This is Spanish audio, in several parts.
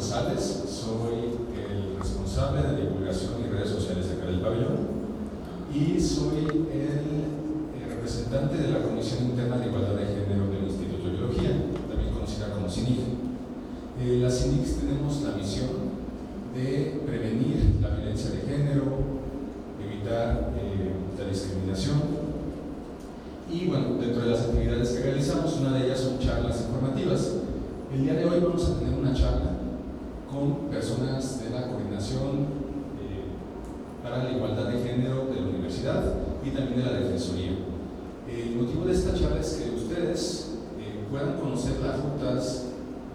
González, soy el responsable de divulgación y redes sociales acá del pabellón y soy el representante de la Comisión Interna de Igualdad de Género del Instituto de Biología, también conocida como CINIG. Las CINIGs tenemos la misión de prevenir la violencia de género, evitar la discriminación. Y bueno, dentro de las actividades que realizamos, una de ellas son charlas informativas. El día de hoy vamos a tener una charla con personas de la Coordinación para la Igualdad de Género de la Universidad y también de la Defensoría. El motivo de esta charla es que ustedes puedan conocer las rutas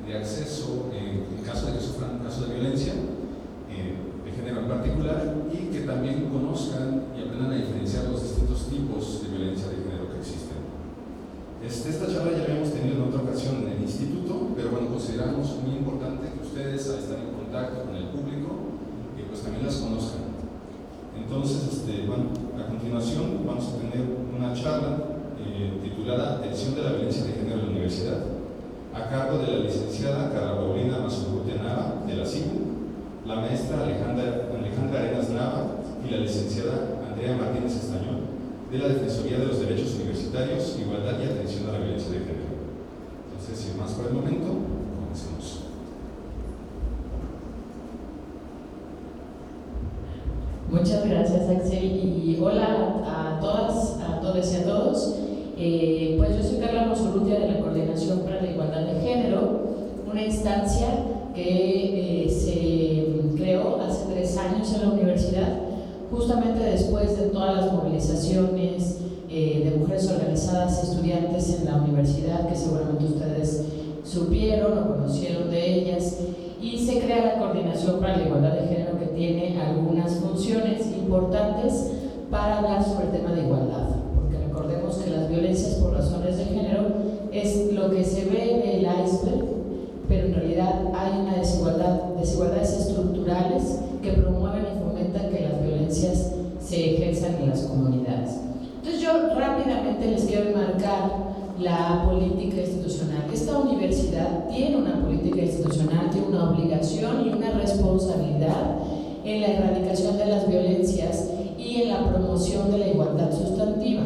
de acceso en caso de que sufran un caso de violencia de género en particular, y que también conozcan y aprendan a diferenciar los distintos tipos de violencia de género que existen. Esta charla ya la habíamos tenido en otra ocasión en el instituto, pero bueno, consideramos muy importante que ustedes, al estar en contacto con el público, pues también las conozcan. Entonces, bueno, a continuación vamos a tener una charla titulada Atención de la violencia de género en la universidad, a cargo de la licenciada Carla Paulina Mazurrutia Nava, de la CIU, la maestra Alejandra Arenas Nava y la licenciada Andrea Martínez Estañón, de la Defensoría de los Derechos Universitarios, Igualdad y Atención a la Violencia de Género. Entonces, sin más por el momento, comencemos. Muchas gracias, Axel, y hola a todas, a todos y a todos. Pues yo soy Carla Mazurrutia, de la Coordinación para la Igualdad de Género, una instancia que se creó hace 3 años en la universidad, justamente después de todas las movilizaciones de mujeres organizadas, estudiantes en la universidad, que seguramente ustedes supieron o conocieron de ellas, y se crea la Coordinación para la Igualdad de Género, que tiene algunas funciones importantes para hablar sobre el tema de igualdad, porque recordemos que las violencias por razones de género es lo que se ve del iceberg, pero en realidad hay una desigualdades estructurales que promueven y fomentan que las violencias se ejerzan en las comunidades. Entonces yo rápidamente les quiero enmarcar la política institucional. Esta universidad tiene una política institucional, tiene una obligación y una responsabilidad en la erradicación de las violencias y en la promoción de la igualdad sustantiva.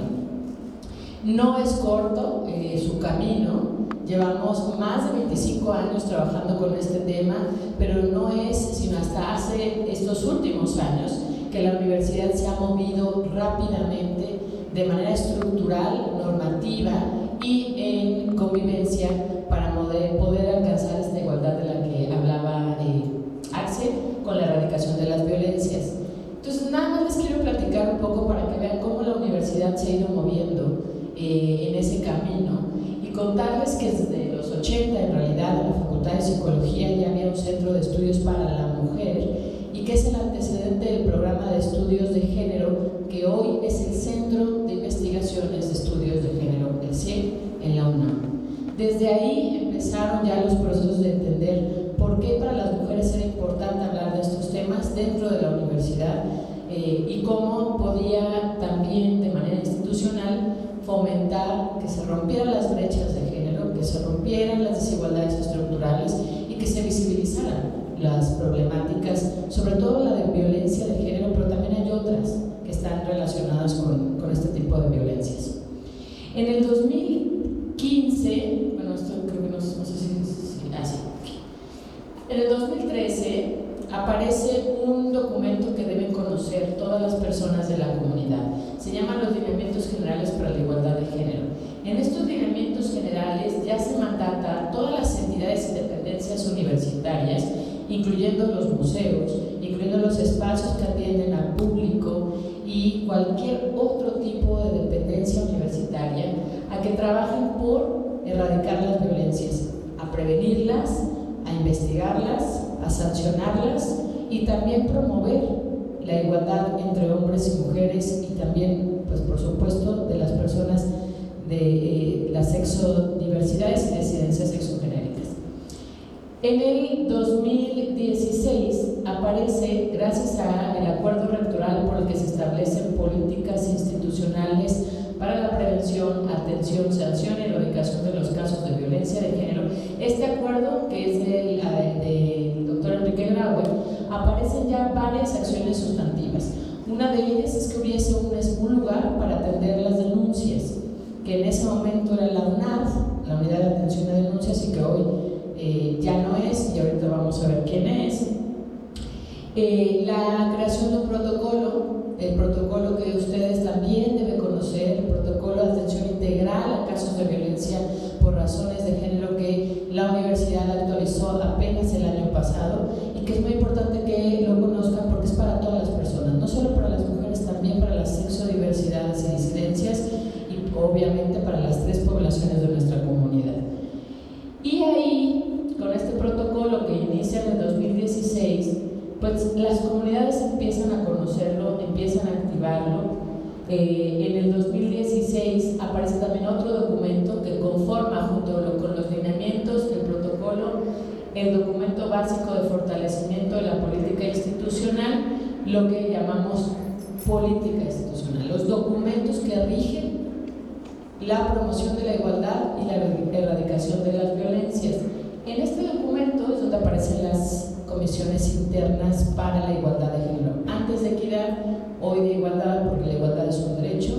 No es corto su camino. Llevamos más de 25 años trabajando con este tema, pero no es sino hasta hace estos últimos años que la universidad se ha movido rápidamente de manera estructural, normativa y en convivencia para poder alcanzar esta igualdad de la que hablaba Axel, con la erradicación de las violencias. Entonces, nada más les quiero platicar un poco para que vean cómo la universidad se ha ido moviendo en ese camino, y contarles que desde los 80 en realidad en la Facultad de Psicología ya había un centro de estudios para la mujer, y que es el antecedente del programa de estudios de género, que hoy es el Centro de Investigaciones de Estudios de Género, el CIEG, en la UNAM. Desde ahí empezaron ya los procesos de entender por qué para las mujeres era importante hablar de estos temas dentro de la universidad, y cómo podía también de manera institucional fomentar que se rompieran las brechas de género, que se rompieran las desigualdades estructurales y que se visibilizaran las problemáticas, sobre todo la de violencia de género, pero también hay otras que están relacionadas con este tipo de violencias. En el 2015, bueno, esto creo que no sé si sí. En el 2013 aparece un documento que deben conocer todas las personas de la comunidad. Se llaman los Lineamientos Generales para la Igualdad de Género. En estos lineamientos generales ya se mandata a todas las entidades y dependencias universitarias, incluyendo los museos, incluyendo los espacios que atienden al público y cualquier otro tipo de dependencia universitaria, a que trabajen por erradicar las violencias, a prevenirlas, a investigarlas, a sancionarlas y también promover la igualdad entre hombres y mujeres, y también, pues por supuesto, de las personas de las sexodiversidades y disidencias sexogenéricas. En el 2016 aparece, gracias al acuerdo rectoral por el que se establecen políticas institucionales para la prevención, atención, sanción y erradicación de los casos de violencia de género, este acuerdo, que es del doctor Chedraui, aparecen ya varias acciones sustantivas. Una de ellas es que hubiese un lugar para atender las denuncias, que en ese momento era la UNAD, la Unidad de Atención a Denuncias, y que hoy ya no es, y ahorita vamos a ver quién es. La creación de un protocolo, el protocolo que ustedes también deben conocer, el protocolo de atención integral a casos de violencia por razones de género, que la universidad actualizó apenas el año pasado y que es muy importante que lo conozcan porque es para todas las personas, no solo para las mujeres, también para las sexodiversidades y disidencias, y obviamente para las 3 poblaciones de nuestra comunidad. Y ahí, con este protocolo que inicia en el 2016, pues las comunidades empiezan a conocerlo, empiezan a activarlo. En el 2016 aparece también otro documento que conforma junto con los lineamientos del protocolo el documento básico de fortalecimiento de la política institucional, lo que llamamos política institucional, los documentos que rigen la promoción de la igualdad y la erradicación de las violencias. En este documento es donde aparecen las comisiones internas para la igualdad de género. Antes de equidad, hoy de igualdad, porque la igualdad es un derecho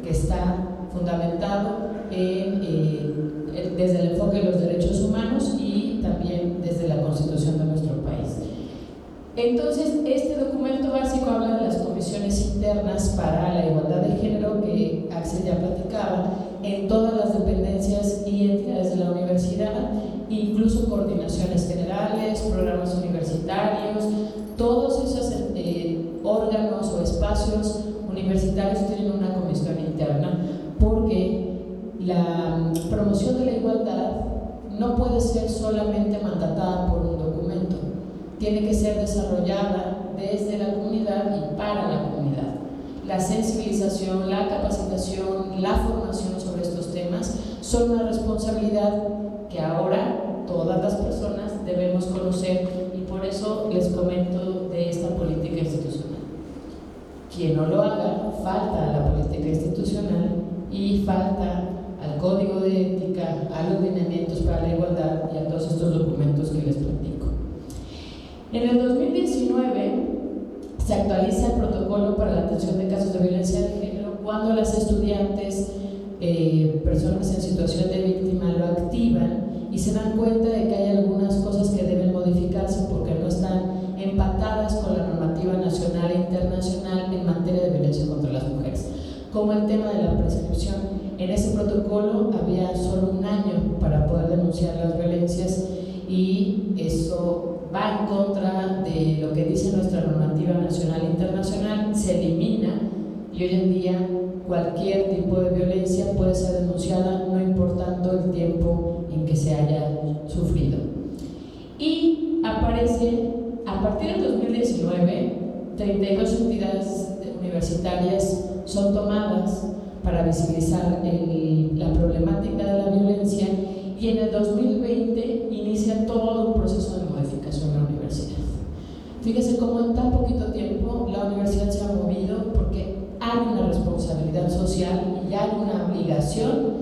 que está fundamentado desde el enfoque de los derechos humanos y también desde la Constitución de nuestro país. Entonces, este documento básico habla de las comisiones internas para la igualdad de género que Axel ya platicaba en todas las dependencias y entidades de la universidad, incluso coordinaciones generales, programas universitarios, todos esos órganos o espacios universitarios tienen una comisión interna, porque la promoción de la igualdad no puede ser solamente mandatada por un documento, tiene que ser desarrollada desde la comunidad y para la comunidad. La sensibilización, la capacitación, la formación sobre estos temas son una responsabilidad que ahora todas las personas debemos conocer, y por eso les comento de esta política institucional. Quien no lo haga, falta a la política institucional y falta al código de ética, a los lineamientos para la igualdad y a todos estos documentos que les platico. En el 2019 se actualiza el protocolo para la atención de casos de violencia de género cuando las estudiantes, personas en situación de víctima, lo activan y se dan cuenta de que hay algunas cosas que deben modificarse porque no están empatadas con la normativa nacional e internacional en materia de violencia contra las mujeres, como el tema de la prescripción. En ese protocolo había solo un año para poder denunciar las violencias, y eso va en contra de lo que dice nuestra normativa nacional e internacional. Se elimina, y hoy en día cualquier tipo de violencia puede ser denunciada, no importando el tiempo en que se haya sufrido. Y aparece, a partir del 2019, 32 entidades universitarias son tomadas para visibilizar la problemática de la violencia, y en el 2020 inicia todo un proceso de modificación en la universidad. Fíjese cómo en tan poquito tiempo la universidad se ha movido, porque hay una responsabilidad social y hay una obligación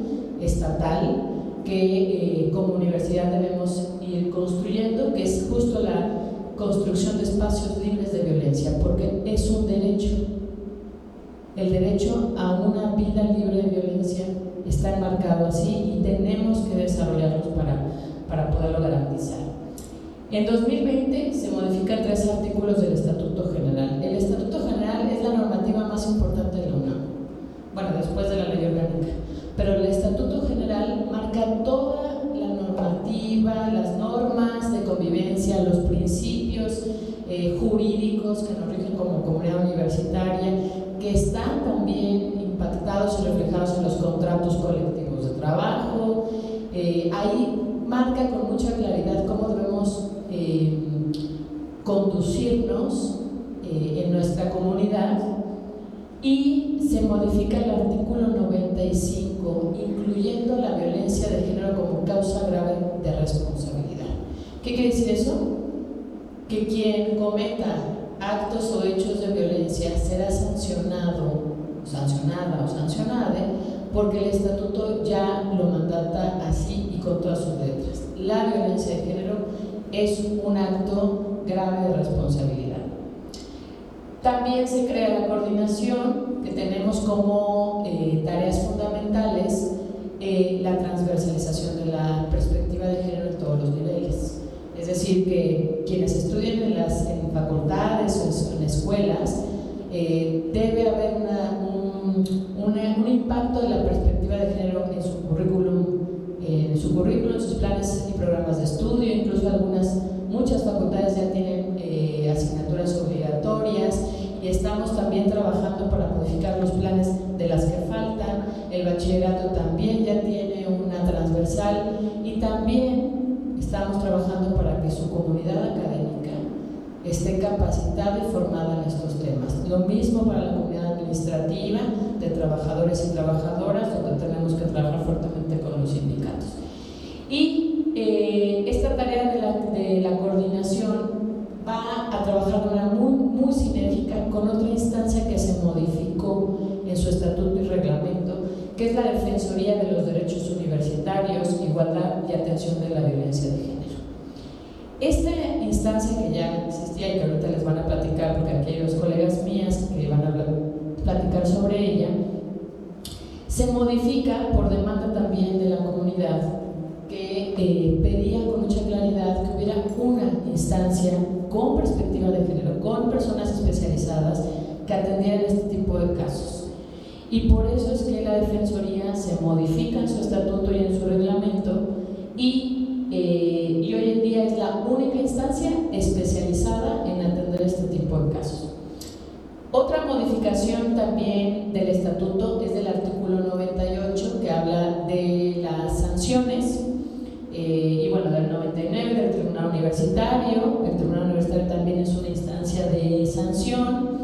estatal que como universidad debemos ir construyendo, que es justo la construcción de espacios libres de violencia, porque es un derecho. El derecho a una vida libre de violencia está enmarcado así, y tenemos que desarrollarlos para poderlo garantizar. En 2020 se modifican 3 artículos del Estatuto General. El Estatuto General es la normativa más importante de la UNAM, bueno, después de la Ley Orgánica, pero el Estatuto General marca toda la normativa, las normas de convivencia, los principios jurídicos que nos rigen como comunidad universitaria, que están también impactados y reflejados en los contratos colectivos de trabajo. Ahí marca con mucha claridad cómo debemos conducirnos en nuestra comunidad, y se modifica el artículo 95, incluyendo la violencia de género como causa grave de responsabilidad. ¿Qué quiere decir eso? Que quien cometa actos o hechos de violencia será sancionada o sancionada, porque el estatuto ya lo mandata así y con todas sus letras. La violencia de género es un acto grave de responsabilidad. También se crea la coordinación, que tenemos como tareas fundamentales la transversalización de la perspectiva de género en todos los niveles. Es decir, que quienes estudian en facultades o en escuelas, debe haber un impacto de la perspectiva de género en su currículum, en sus planes y programas de estudio. Incluso muchas facultades ya tienen asignaturas obligatorias, y estamos también trabajando para modificar los planes de las que faltan. El bachillerato también ya tiene una transversal, y también estamos trabajando para que su comunidad académica esté capacitada y formada en estos temas. Lo mismo para la comunidad administrativa, de trabajadores y trabajadoras, donde tenemos que trabajar fuertemente con los sindicatos. Y esta tarea de la coordinación va a trabajar de manera muy sinérgica con otra instancia que se modificó en su estatuto y reglamento, que es la Defensoría de los Derechos Universitarios, Igualdad y Atención de la Violencia de Género. Esta instancia, que ya existía y que ahorita les van a platicar, porque aquí hay dos colegas mías que van a platicar sobre ella, se modifica por demanda también de la comunidad, que pedía con mucha claridad que hubiera una instancia con perspectiva de género, con personas especializadas que atendieran este tipo de casos. Y por eso es que la Defensoría se modifica en su estatuto y en su reglamento, y hoy en día es la única instancia especializada en atender este tipo de casos. Otra modificación también del estatuto es del artículo 98, que habla de las sanciones, y bueno, del 99, del Tribunal Universitario. El Tribunal Universitario también es una instancia de sanción,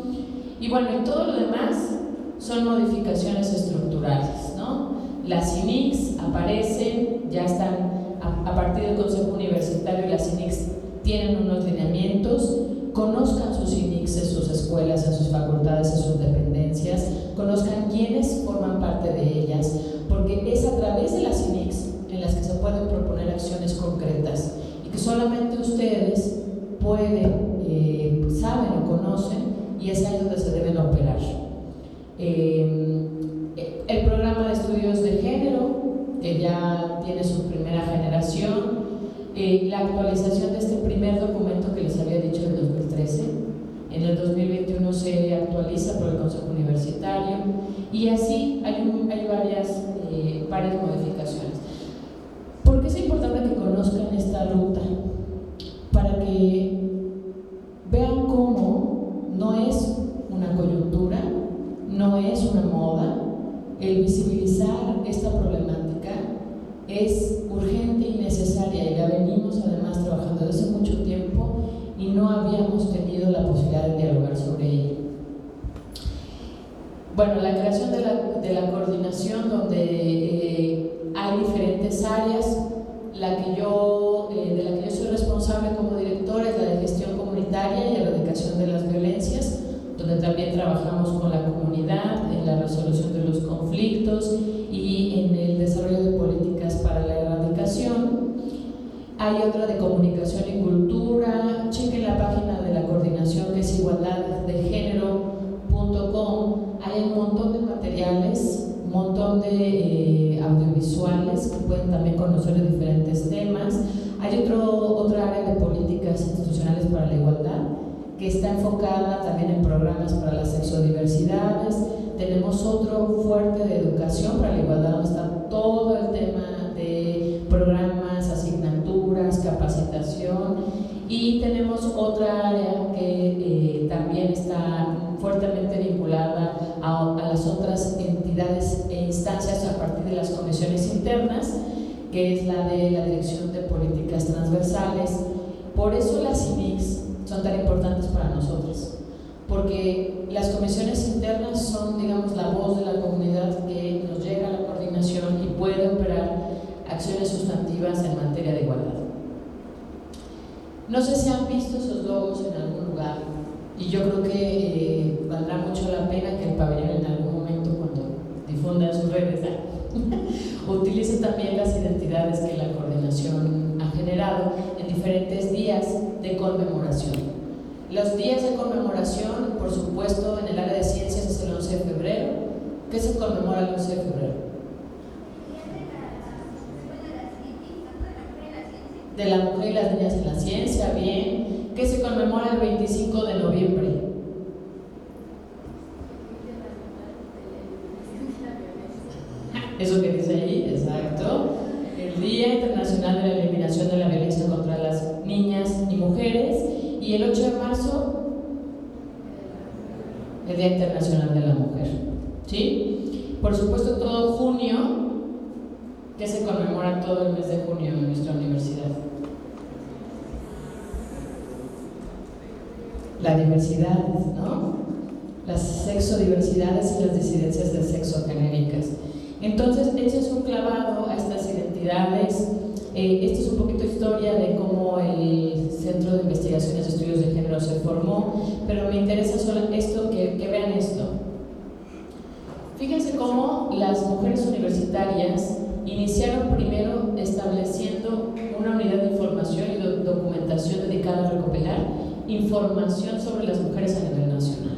y bueno, y todo lo demás son modificaciones estructurales, ¿no? Las CINICs aparecen, ya están a partir del Consejo Universitario, y las CINICs tienen unos lineamientos. Conozcan sus CINICs en sus escuelas, en sus facultades, en sus dependencias, conozcan quiénes forman parte de ellas, porque es a través de las CINICs en las que se pueden proponer acciones concretas, y que solamente ustedes saben o conocen, y es ahí donde se deben operar. El programa de estudios de género, que ya tiene su primera generación, la actualización de este primer documento que les había dicho en 2013, en el 2021 se actualiza por el Consejo Universitario, y así hay varias modificaciones. ¿Por qué es importante que conozcan esta ruta? Para que vean cómo no es una coyuntura, no es una moda. El visibilizar esta problemática es urgente y necesaria, y la venimos además trabajando desde hace mucho tiempo, y no habíamos tenido la posibilidad de dialogar sobre ella. Bueno, la creación de la coordinación, donde hay diferentes áreas. De la que yo soy responsable como directora es la de gestión comunitaria y erradicación de las violencias, donde también trabajamos con la comunidad en la resolución de los conflictos y en el desarrollo de políticas para la erradicación. Hay otra de comunicación y cultura. Chequen la página de la coordinación, que es igualdaddegénero.com. Hay un montón de materiales, un montón de audiovisuales que pueden también conocer de diferentes temas. Hay otra área de políticas institucionales para la igualdad, que está enfocada también en programas para las sexodiversidades. Tenemos otro fuerte de educación para la igualdad, donde está todo el tema de programas, asignaturas, capacitación. Y tenemos otra área que también está fuertemente vinculada a las otras entidades e instancias a partir de las comisiones internas, que es la de la Dirección de Políticas Transversales. Por eso las CINICs son tan importantes para nosotros, porque las comisiones internas son, digamos, la voz de la comunidad que nos llega a la coordinación y puede operar acciones sustantivas en materia de igualdad. No sé si han visto esos logos en algún lugar, y yo creo que valdrá mucho la pena que el pabellón en algún momento, cuando difunda sus redes, utilice también las identidades que la coordinación ha generado en diferentes días de conmemoración. Los días de conmemoración, por supuesto, en el área de ciencias es el 11 de febrero. ¿Qué se conmemora el 11 de febrero? De la mujer y las niñas en la ciencia, bien. ¿Qué se conmemora el 25 de noviembre? Eso que dice ahí, exacto. El Día Internacional de la Eliminación de la Violencia contra las Niñas y Mujeres. Y el 8 de marzo, el Día Internacional de la Mujer. ¿Sí? Por supuesto, todo junio, que se conmemora todo el mes de junio en nuestra universidad. La diversidad, ¿no? Las sexodiversidades y las disidencias de sexo genéricas. Entonces, ese es un clavado a estas identidades. Esto es un poquito historia de cómo el Centro de Investigaciones y Estudios de Género se formó, pero me interesa solo esto, que vean esto. Fíjense cómo las mujeres universitarias iniciaron primero estableciendo una unidad de información y documentación dedicada a recopilar información sobre las mujeres a nivel nacional.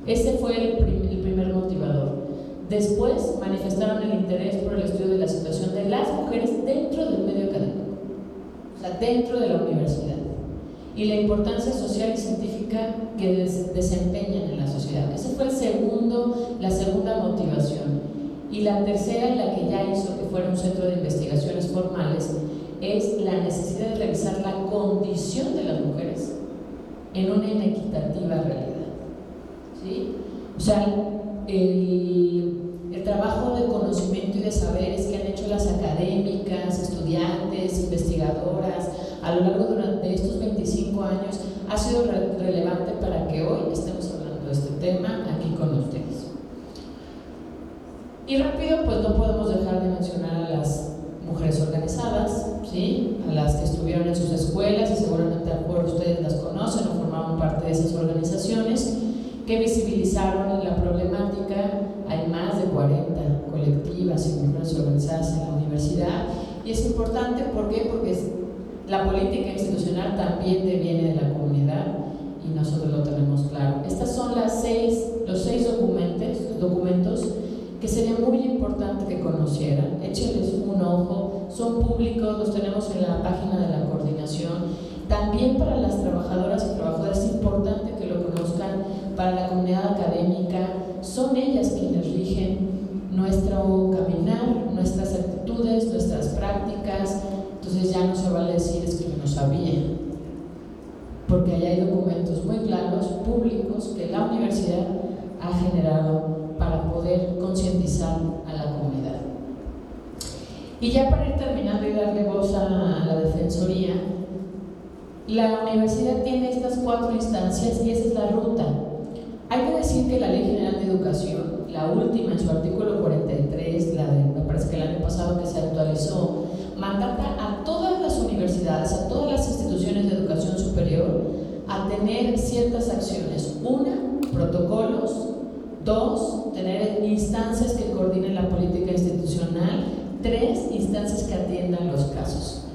Ese fue el primer motivador. Después manifestaron el interés por el estudio de la situación de las mujeres dentro del medio académico, o sea, dentro de la universidad, y la importancia social y científica que desempeñan en la sociedad. Esa fue la segunda motivación. Y la tercera, la que ya hizo que fuera un centro de investigaciones formales, es la necesidad de revisar la condición de las mujeres en una inequitativa realidad. ¿Sí? O sea, el trabajo de conocimiento y de saberes que han hecho las académicas, estudiantes, investigadoras a lo largo de estos 25 años ha sido relevante para que hoy estemos hablando de este tema aquí con ustedes. Y rápido, pues no podemos dejar de mencionar a las mujeres organizadas, ¿sí? A las que estuvieron en sus escuelas y seguramente a lo mejor ustedes las conocen o formaban parte de esas organizaciones que visibilizaron la problemática. Hay más de 40 colectivas y mujeres organizadas en la universidad, y es importante, ¿por qué? Porque la política institucional también deviene de la comunidad y nosotros lo tenemos claro. Estas son los 6 documentos que sería muy importante que conocieran. Échenles un ojo, son públicos, los tenemos en la página de la coordinación. También para las trabajadoras y trabajadores es importante que lo conozcan. Para la comunidad académica, son ellas quienes rigen nuestro caminar, nuestras actitudes, nuestras prácticas. Entonces ya no se vale decir es que yo no sabía, porque allá hay documentos muy claros, públicos, que la universidad ha generado para poder concientizar a la comunidad. Y ya para ir terminando y darle voz a la Defensoría, la universidad tiene estas 4 instancias y esa es la ruta. Hay que decir que la Ley General de Educación, la última en su artículo 43, me parece que el año pasado que se actualizó, mandata a todas las universidades, a todas las instituciones de educación superior, a tener ciertas acciones. 1, protocolos. 2, tener instancias que coordinen la política institucional. 3, instancias que atiendan los casos.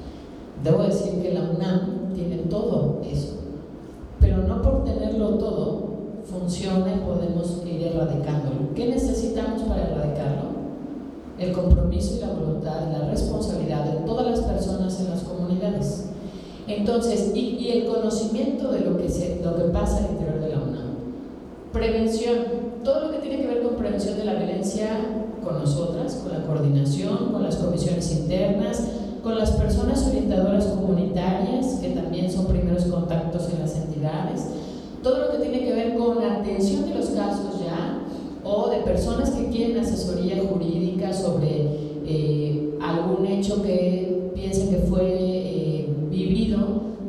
Debo decir que la UNAM tiene todo eso, pero no por tenerlo todo funciona y podemos ir erradicándolo. ¿Qué necesitamos para erradicarlo? El compromiso y la voluntad y la responsabilidad de todas las personas en las comunidades. Entonces, y el conocimiento de lo que pasa al interior de la UNAM. Prevención, todo lo que tiene que ver con prevención de la violencia con nosotras, con la coordinación, con las comisiones internas, con las personas orientadoras comunitarias, que también son primeros contactos en las entidades, todo lo que tiene que ver con la atención de los casos ya, o de personas que quieren asesoría jurídica sobre algún hecho que piensen que fue vivido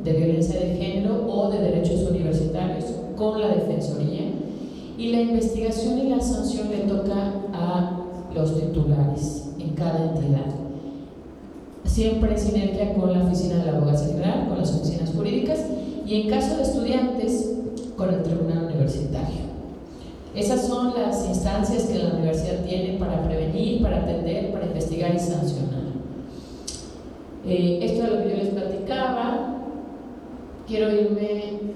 de violencia de género o de derechos universitarios, con la Defensoría. Y la investigación y la sanción le toca a los titulares en cada entidad. Siempre en sinergia con la Oficina de la Abogacía General, con las oficinas jurídicas, y en caso de estudiantes, con el Tribunal Universitario. Esas son las instancias que la universidad tiene para prevenir, para atender, para investigar y sancionar. Esto es lo que yo les platicaba. quiero irme.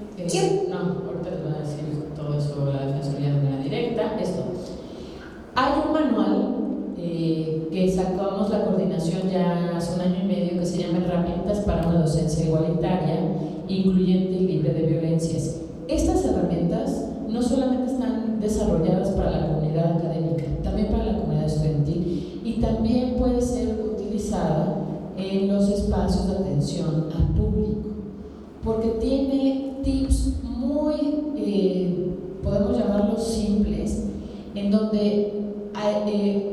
No, ahorita les voy a decir todo eso, la Defensoría de manera directa. Esto. Hay un manual que sacamos la coordinación ya hace 1 año y medio que se llama Herramientas para una docencia igualitaria, incluyente y libre de violencias. Estas herramientas no solamente están desarrolladas para la comunidad académica, también para la comunidad estudiantil, y también puede ser utilizada en los espacios de atención al público, porque tiene tips muy, podemos llamarlos simples, en donde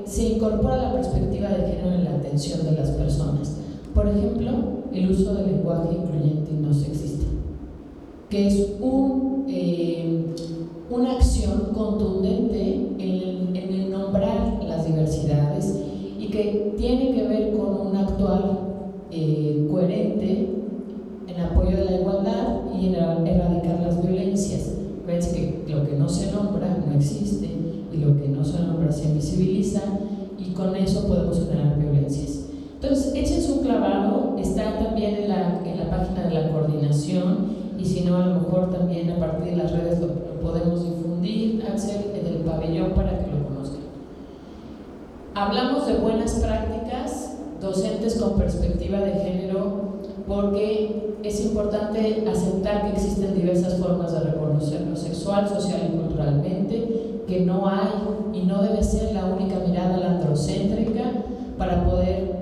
se incorpora la perspectiva de género en la atención de las personas. Por ejemplo, el uso del lenguaje incluyente y no sexista, que es una acción contundente en nombrar las diversidades y que tiene que ver con un actuar coherente en apoyo de la igualdad y en erradicar las violencias. Fíjense que lo que no se nombra no existe y lo que no se nombra se invisibiliza, y con eso podemos generar violencias. Entonces, échense un clavado, está también en la página de la coordinación, y si no, a lo mejor también a partir de las redes lo podemos difundir, Axel, en el pabellón para que lo conozcan. Hablamos de buenas prácticas, docentes con perspectiva de género, porque es importante aceptar que existen diversas formas de reconocer lo sexual, social y culturalmente, que no hay y no debe ser la única mirada androcéntrica para poder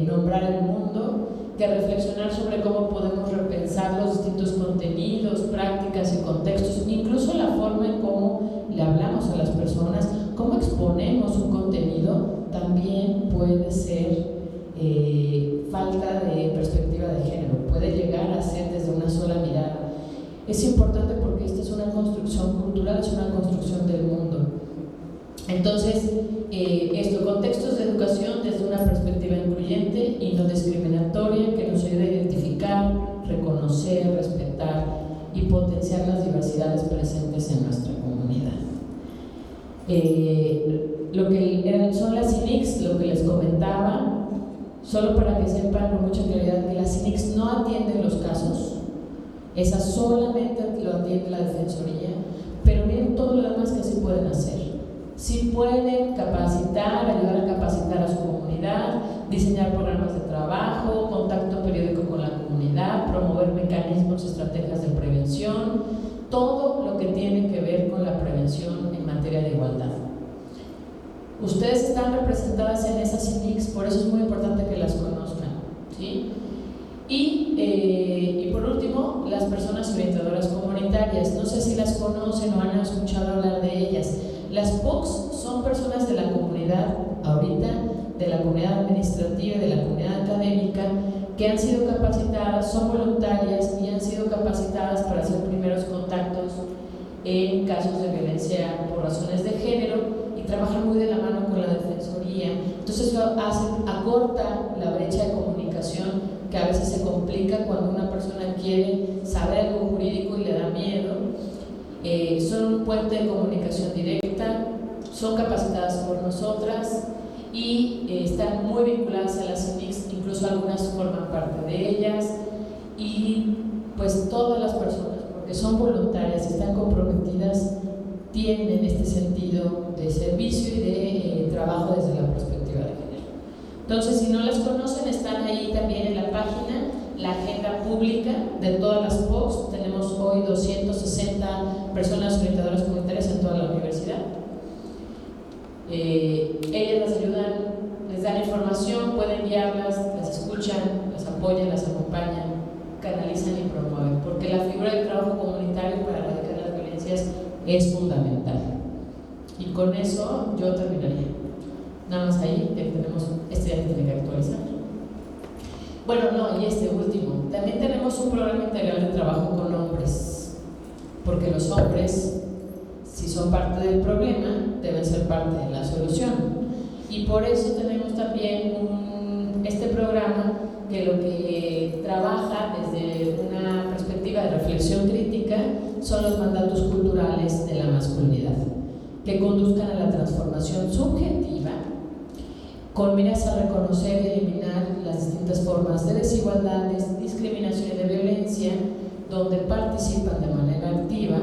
nombrar el mundo, que reflexionar sobre cómo podemos repensar los distintos contenidos, prácticas y contextos, incluso la forma en cómo le hablamos a las personas, cómo exponemos un contenido, también puede ser falta de perspectiva de género, puede llegar a ser desde una sola mirada. Es importante porque esta es una construcción cultural, es una construcción del mundo. Entonces, contextos de educación desde una perspectiva incluyente y no discriminatoria, que nos ayude a identificar, reconocer, respetar y potenciar las diversidades presentes en nuestra comunidad. Lo que son las CINICs, lo que les comentaba, solo para que sepan con mucha claridad que las CINICs no atienden los casos, esas solamente lo atiende la Defensoría, pero miren todo lo demás que sí pueden hacer. Sí pueden capacitar, ayudar a capacitar a su comunidad, diseñar programas de trabajo, contacto periódico con la comunidad, promover mecanismos y estrategias de prevención, todo lo que tiene que ver con la prevención en materia de igualdad. Ustedes están representadas en esas CINICs, por eso es muy importante que las conozcan, ¿sí? Y por último, las personas orientadoras comunitarias. No sé si las conocen o han escuchado hablar de ellas. Las POCs son personas de la comunidad, ahorita, de la comunidad administrativa y de la comunidad académica, que han sido capacitadas, son voluntarias y han sido capacitadas para hacer primeros contactos en casos de violencia por razones de género, y trabajan muy de la mano con la Defensoría. Entonces eso acorta la brecha de comunicación que a veces se complica cuando una persona quiere saber algo jurídico y le da miedo. Son un puente de comunicación directa, son capacitadas por nosotras y están muy vinculadas a las CINICs, incluso algunas forman parte de ellas, y pues todas las personas, porque son voluntarias, están comprometidas, tienen este sentido de servicio y de trabajo desde la perspectiva de género. Entonces, si no las conocen, están ahí también en la página, la agenda pública de todas las POCs. Tenemos hoy 260 personas orientadoras comunitarias en toda la universidad. Ellas las ayudan, les dan información, pueden guiarlas, las escuchan, las apoyan, las acompañan, canalizan y promueven, porque la figura del trabajo comunitario para erradicar las violencias es fundamental. Y con eso yo terminaría. Nada más ahí, tenemos, este ya tiene que actualizar. Bueno, no, y este último. También tenemos un programa integral de trabajo con hombres, porque los hombres, si son parte del problema, deben ser parte de la solución. Y por eso tenemos también este programa que lo que trabaja desde una perspectiva de reflexión crítica son los mandatos culturales de la masculinidad, que conduzcan a la transformación subjetiva con miras a reconocer y eliminar las distintas formas de desigualdades, discriminación y de violencia, donde participan de manera activa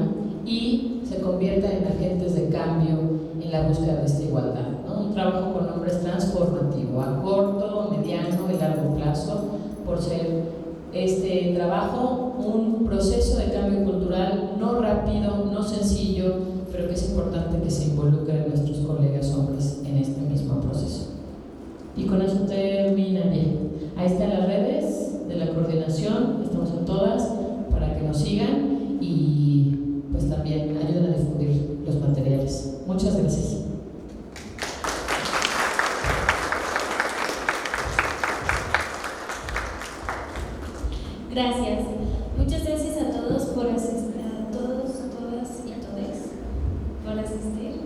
y se conviertan en agentes de cambio en la búsqueda de esta igualdad, ¿no? Un trabajo con hombres transformativo a corto, mediano y largo plazo, por ser este trabajo un proceso de cambio cultural no rápido, no sencillo, pero que es importante que se involucren nuestros colegas hombres en este mismo proceso. Y con eso terminaría. Ahí están las redes de la coordinación, estamos en todas para que nos sigan y pues también ayuden a difundir los materiales. Muchas gracias. Gracias. Muchas gracias a todos por asistir, a todos, todas y todes por asistir.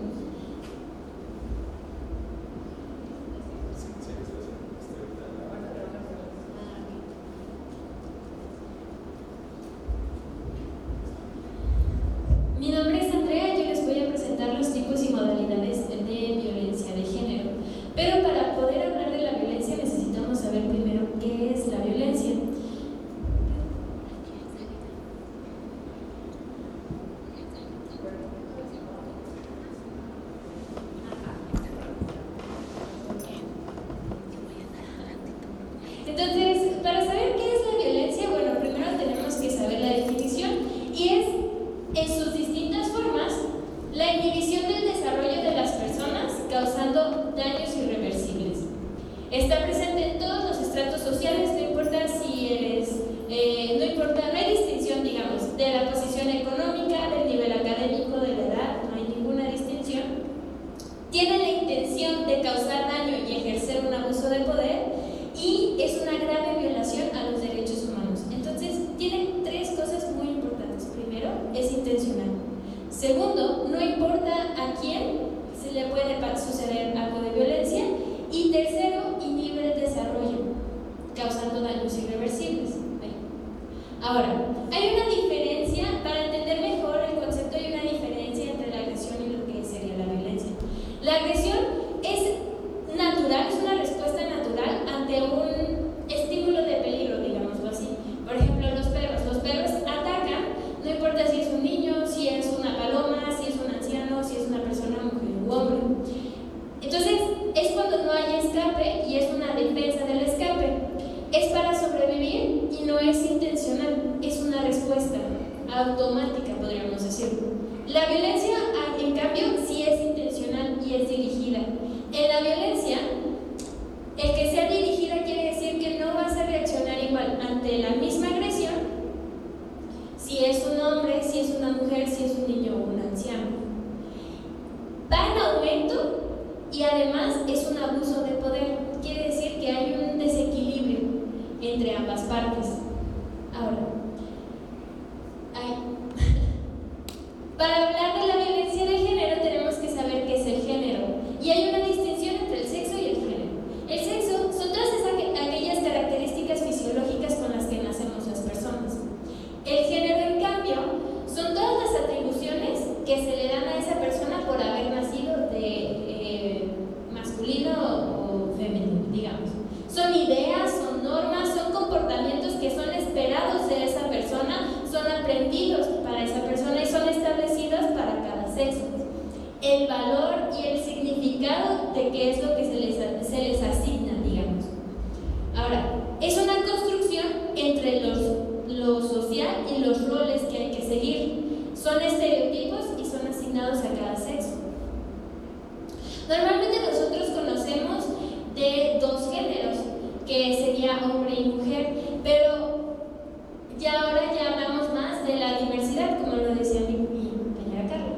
Mi nombre es Andrea y yo les voy a presentar los tipos y modalidades de violencia de género. Pero para poder hablar de la violencia necesitamos saber primero qué es la violencia. Entonces, para saber qué es la violencia, bueno, primero tenemos que saber la definición y es, en sus distintas formas, la inhibición del desarrollo de las personas causando daños irreversibles. Está presente en todos los estratos sociales, no importa si eres, no hay distinción, digamos, de la posición económica, del nivel académico, de la edad, no hay ninguna distinción. Tiene la intención de causar daño y ejercer un abuso de poder. Y es una grave violación a los derechos humanos. Entonces, tiene tres cosas muy importantes. Primero, es intencional. Segundo, no importa a quién se le puede suceder algo de violencia. Y tercero, inhibe el desarrollo, causando daños irreversibles. Ahora, hay una diferencia, para entender mejor el concepto, hay una diferencia entre la agresión y lo que sería la violencia. La agresión es natural, es una respuesta natural ante un estímulo de peligro, digámoslo así. Por ejemplo, los perros atacan, no importa si es un niño, si es una paloma, si es un anciano, si es una persona, mujer u hombre. Entonces, es cuando no hay escape y es una defensa del escape. Es para sobrevivir y no es intencional, es una respuesta automática, podríamos decir. La violencia, en cambio, sí es intencional y es dirigida. En la violencia, el que sea dirigida quiere decir que no vas a reaccionar igual ante la misma agresión si es un hombre, si es una mujer, si es un niño o un anciano. Va en aumento y además es un abuso de poder. Quiere decir que hay un desequilibrio entre ambas partes. Ahora, para hablar de la violencia de género tenemos que saber qué es el género. Y hay una distinción entre el sexo y el género. El sexo son todas aquellas características fisiológicas con las que nacemos las personas. El género, en cambio, son todas las atribuciones que se le dan a esa persona por haber nacido de masculino o femenino, digamos. Son ideas, son normas, son comportamientos que son esperados de esa persona, son aprendidos para esa persona y son establecidos para cada sexo. El valor y el significado de qué es lo que se les asigna, digamos. Ahora, es una construcción entre lo social y los roles que hay que seguir. Son estereotipos y son asignados a cada sexo. Normalmente nosotros conocemos de dos géneros, que sería hombre y mujer, pero ya ahora ya hablamos más de la diversidad, como lo decía mi compañera Carla.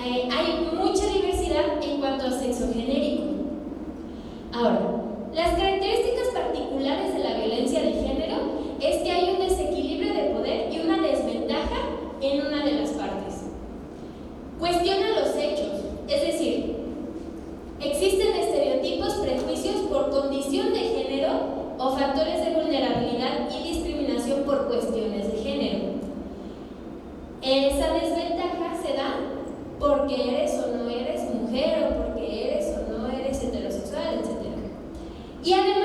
Hay mucha diversidad en cuanto a sexo genérico. Ahora, las características particulares de la violencia de género es que hay un desequilibrio de poder y una desventaja en una de las partes. Cuestiona los hechos, es decir, existen estereotipos, prejuicios por condición de género o factores de vulnerabilidad y discriminación por cuestiones de género. Esa desventaja se da porque eres o no eres mujer o porque eres o no eres heterosexual, etc. Y además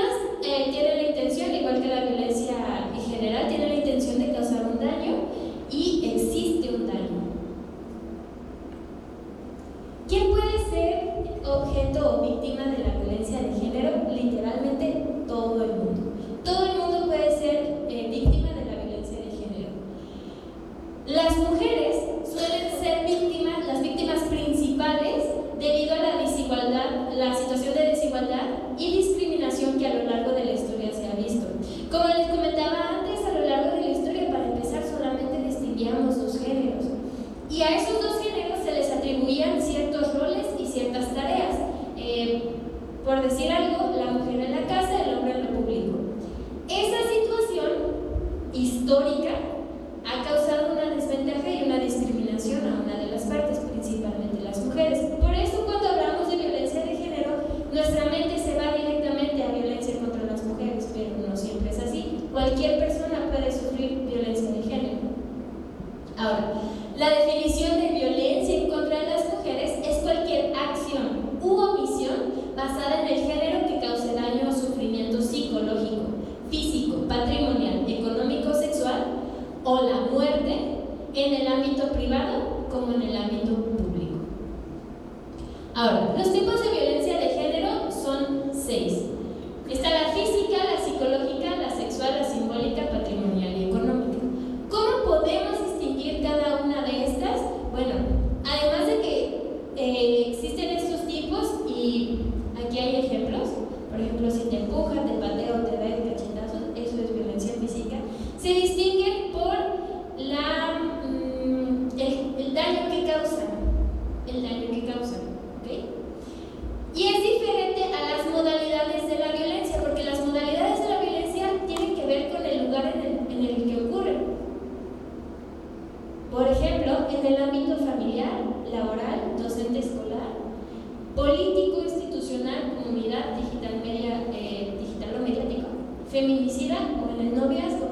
Ahora, la definición de violencia en contra de las mujeres es cualquier acción u omisión basada en el género que cause daño o sufrimiento psicológico, físico, patrimonial, económico, sexual o la muerte en el ámbito privado como en el ámbito público. Ahora, los tipos de violencia de género son 6. Está la física, la psicológica, la sexual, la simbólica, patrimonial y económica. ¿Cómo podemos distinguir cada una de estas? Bueno, además de que existen estos tipos, y aquí hay ejemplos, por ejemplo, si te empujan, te patean, te dan cachetazos, eso es violencia física, se distinguen por el daño que causan, ¿ok? Y es diferente a las modalidades de la violencia, porque las modalidades de la violencia tienen que ver con el lugar en el que ocurre. Por ejemplo, en el ámbito familiar, laboral, docente escolar, político, institucional, comunidad, digital o mediático, feminicida o en el noviazgo.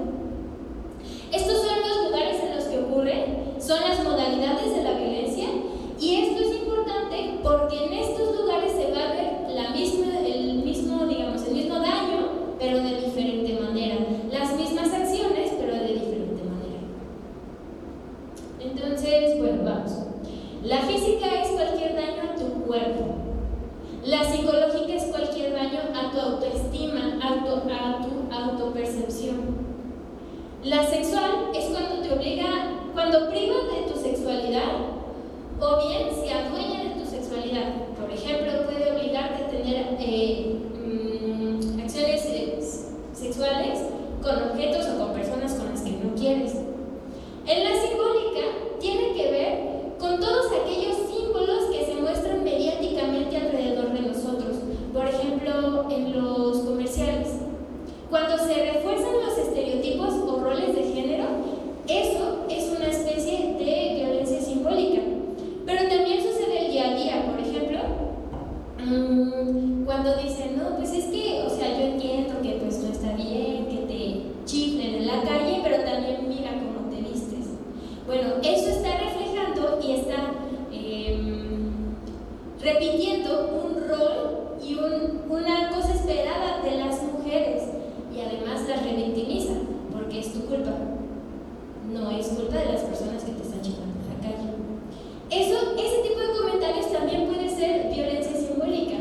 Estos son los lugares en los que ocurre, son las modalidades de la violencia, y esto es importante porque en estos lugares se va a ver el mismo daño, pero de diferente manera, las mismas acciones, pero de diferente manera. Entonces, bueno, vamos. La física es cualquier daño a tu cuerpo. La psicológica es cualquier daño a tu autoestima, a tu autopercepción. La sexual es cuando priva de tu sexualidad o bien se adueña de tu sexualidad. Por ejemplo, puede obligarte a tener acciones sexuales con objetos o con personas con las que no quieres. En la simbólica tiene que ver con todos aquellos símbolos que se muestran mediáticamente alrededor de nosotros. Por ejemplo, en los comerciales. Cuando se refuerzan los estereotipos o roles de género, eso es una especie de violencia simbólica. Pero también sucede el día a día. Por ejemplo, cuando dicen, no, pues es que, o sea, yo entiendo que pues no está bien que te chiflen en la calle, pero también mira cómo te vistes. Bueno, eso está reflejando y está repitiendo un rol y una cosa esperada de las mujeres, y además las revictimiza, porque es tu culpa, no es culpa de las personas que te están chiflando en la calle. Ese tipo de comentarios también puede ser violencia simbólica,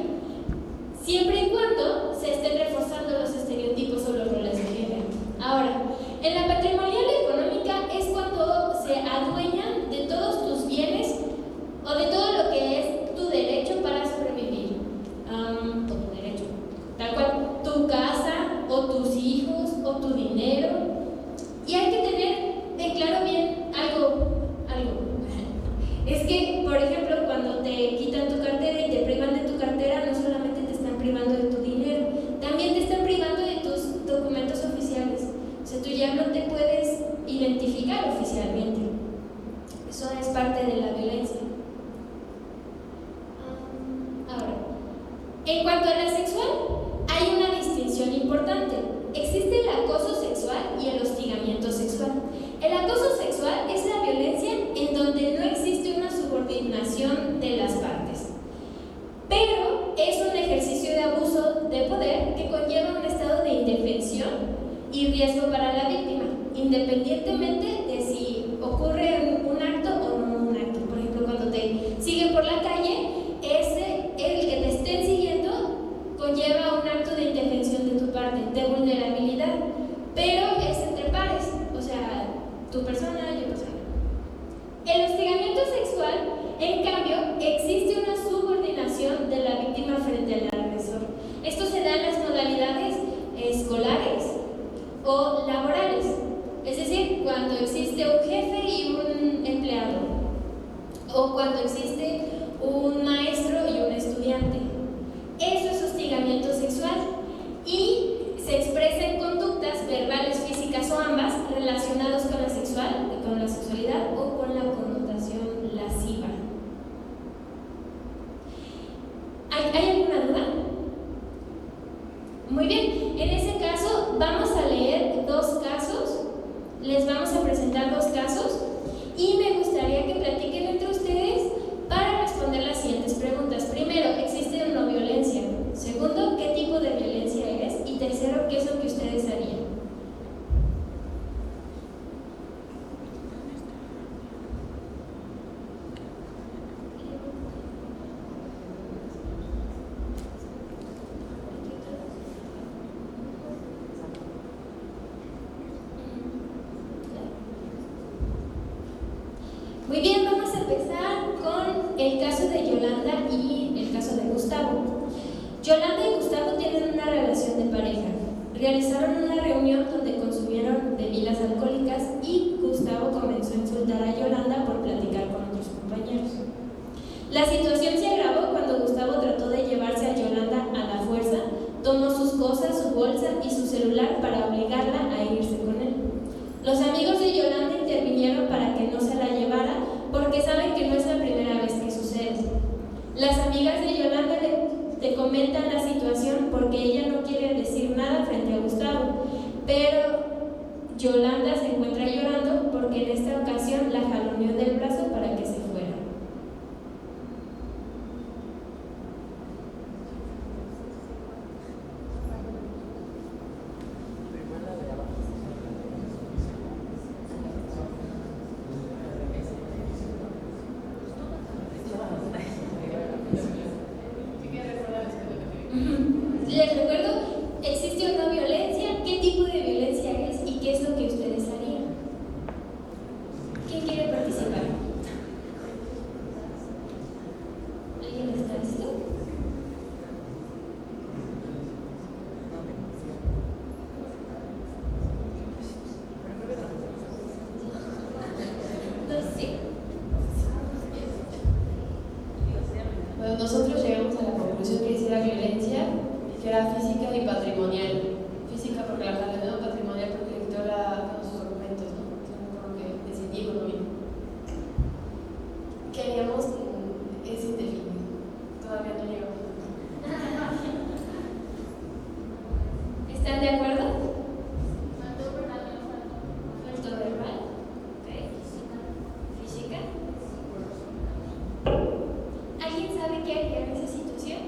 siempre y cuando se estén reforzando los estereotipos o los roles de género. Ahora, en la patrimonial y económica es cuando se adueñan de todos tus bienes o de todo lo que es tu derecho para sobrevivir. O tu derecho, tal cual, tu casa o tus hijos o tu dinero. Y hay que tener en claro bien algo. Es que, por ejemplo, cuando te quitan tu cartera y te privan de tu cartera, no solamente te están privando de tu dinero, también te están privando de tus documentos oficiales. O sea, tú ya no te puedes identificar oficialmente. Eso es parte de la violencia. Ahora, en cuanto a la sexual, hay una distinción importante. Existe el acoso sexual y el hostigamiento sexual. El acoso sexual es la violencia en donde no existe una subordinación de las partes, pero es un ejercicio de abuso de poder que conlleva un estado de indefensión y riesgo para la víctima, independientemente de si ocurre un acto o no un acto. Por ejemplo, cuando te siguen por la calle, el que te estén siguiendo conlleva un acto de indefensión de tu parte, de vulnerabilidad, pero es entre pares, o sea, tu persona y yo persona. El hostigamiento sexual, en cambio, existe una subordinación de la víctima frente al agresor. Esto se da en las modalidades escolares o laborales, es decir, cuando existe un jefe y un empleado, o cuando existe un maestro y un estudiante. Eso es hostigamiento sexual y se expresa en conductas verbales, físicas o ambas relacionadas con la sexualidad o con la connotación lasciva. ¿Hay alguna duda? Muy bien, en ese caso vamos a leer dos casos, les vamos a presentar dos casos y Muy bien, vamos a empezar con el caso de Yolanda y el caso de Gustavo. Yolanda y Gustavo tienen una relación de pareja. Realizaron una reunión donde consumieron bebidas alcohólicas y Gustavo comenzó a insultar a Yolanda por platicar con otros compañeros. La situación se agravó cuando Gustavo trató de llevarse a Yolanda a la fuerza, tomó sus cosas, su bolsa y su celular para obligarla a irse con él. Los amigos de Yolanda intervinieron para que no se la llevara porque saben que no es la primera vez que sucede. Las amigas de Yolanda le comentan la situación porque ella no quiere decir nada frente a Gustavo, pero Yolanda se encuentra llorando porque en esta ocasión la jaloneó del brazo para que se fuera. Les recuerdo, existe o no violencia, qué tipo de violencia es y qué es lo que ustedes harían. ¿Quién quiere participar? ¿Alguien está listo? No sé. Bueno, nosotros llegamos a la conclusión que era violencia, que era física y patrimonial. Física porque la jaloneó, patrimonial porque le quitó sus documentos, ¿no? Por lo que decidí con lo mismo. ¿Qué haríamos? Es indefinido. Todavía no llegamos. ¿Están de acuerdo? Faltó verbal. Okay. Física. ¿Alguien sabe qué haría en esa situación?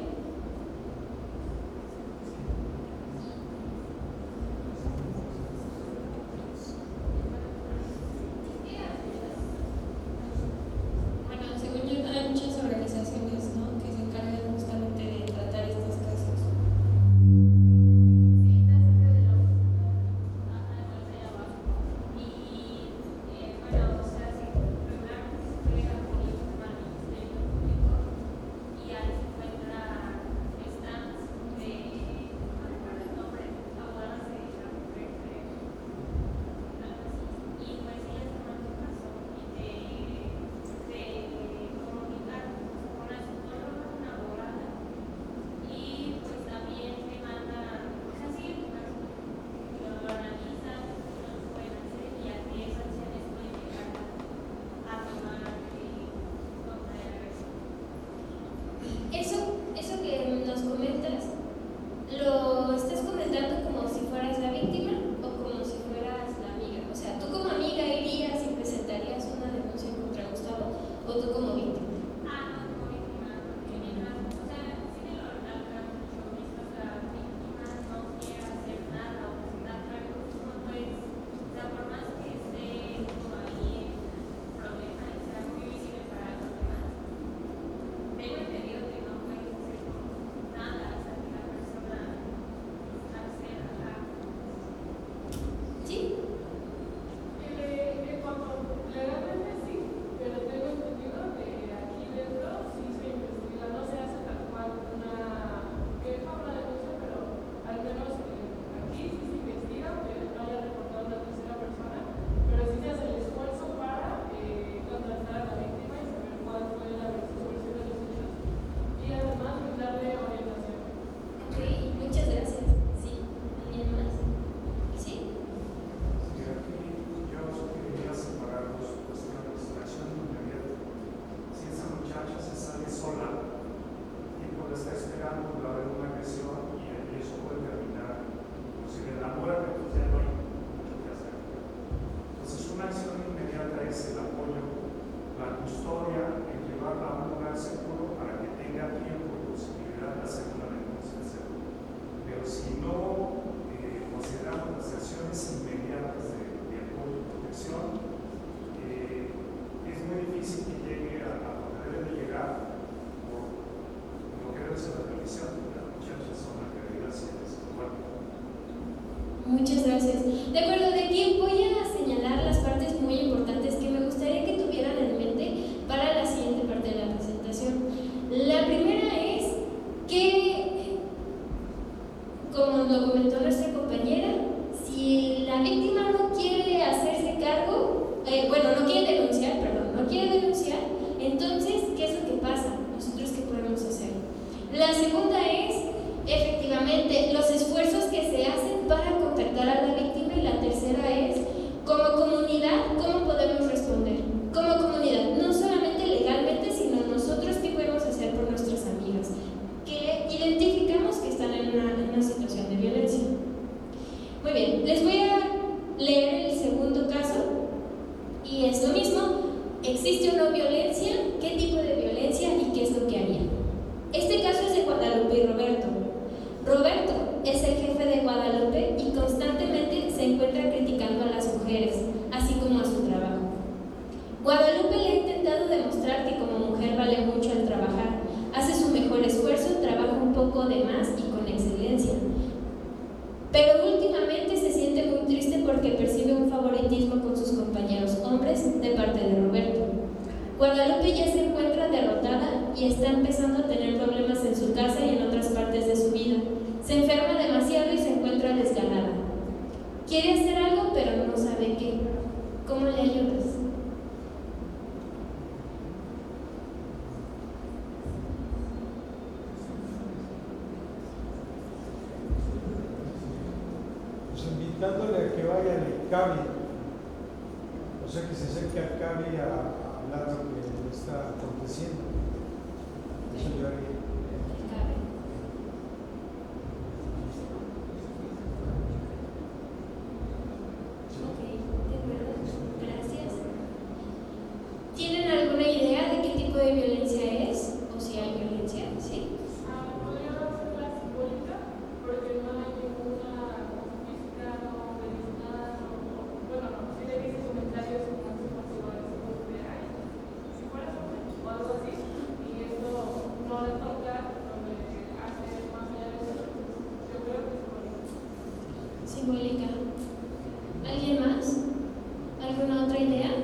Y es lo mismo, ¿existe o no violencia? ¿Qué tipo de violencia y qué es lo que haría? Este caso es de Guadalupe y Roberto. Roberto es el jefe de Guadalupe y constantemente se encuentra criticando a las mujeres, así como a su trabajo. Guadalupe le ha intentado demostrar que como mujer vale mucho al trabajar, hace su mejor esfuerzo, trabaja un poco de más y con excelencia. Pero últimamente se siente muy triste porque percibe un favoritismo con sus compañeros hombres de parte de Roberto. Guadalupe ya se encuentra derrotada y está empezando a tener problemas en su casa y en otras partes de su vida. Se enferma demasiado y se encuentra desganada. Quiere hacer algo, pero no sabe qué. ¿Cómo le ayudas? Pues invitándole a que vaya al ICABI, o sea que se acerque al ICABI a hablar de lo que está aconteciendo. Eso yo haría. ¿Tienen alguna idea de qué tipo de violencia es? ¿O si hay violencia? ¿Sí? Podría ser la simbólica, porque no hay ninguna física, no le dice nada, bueno, no, si le dice comentarios como de ay, si fueras hombre, o algo así, y esto no le toca, no le hace más allá de eso, yo creo que es Simbólica. ¿Alguien más? ¿Alguna otra idea? La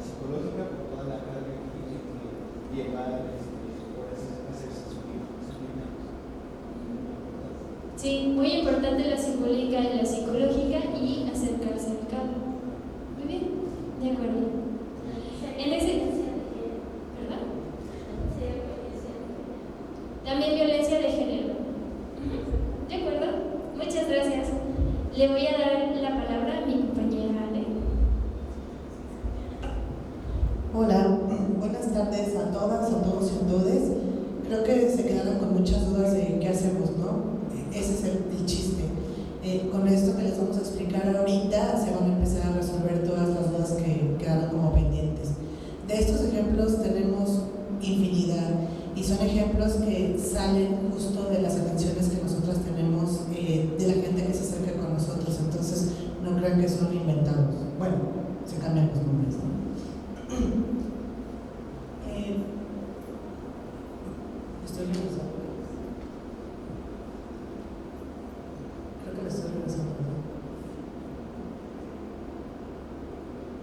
psicológica por toda la carga que lleva por hacerse subir. Sí, muy importante la simbólica y la psicológica y acercarse al cabo. Muy bien, de acuerdo. En ese, ¿verdad? También violencia de género. De acuerdo, muchas gracias. Le voy a dar la palabra a mi compañera Ale. Hola, buenas tardes a todas, a todos y a todes. Creo que se quedaron con muchas dudas de qué hacemos, ¿no? Ese es el chiste. Con esto que les vamos a explicar ahorita se van a empezar a resolver todas las dudas que quedaron como pendientes. De estos ejemplos tenemos infinidad y son ejemplos que salen justo de las atenciones que nosotras tenemos de la gente que se acerca con nosotros. Entonces no crean que son inventados. Bueno, se cambian los nombres, ¿no? Estoy regresando. Creo que me estoy regresando, ¿no?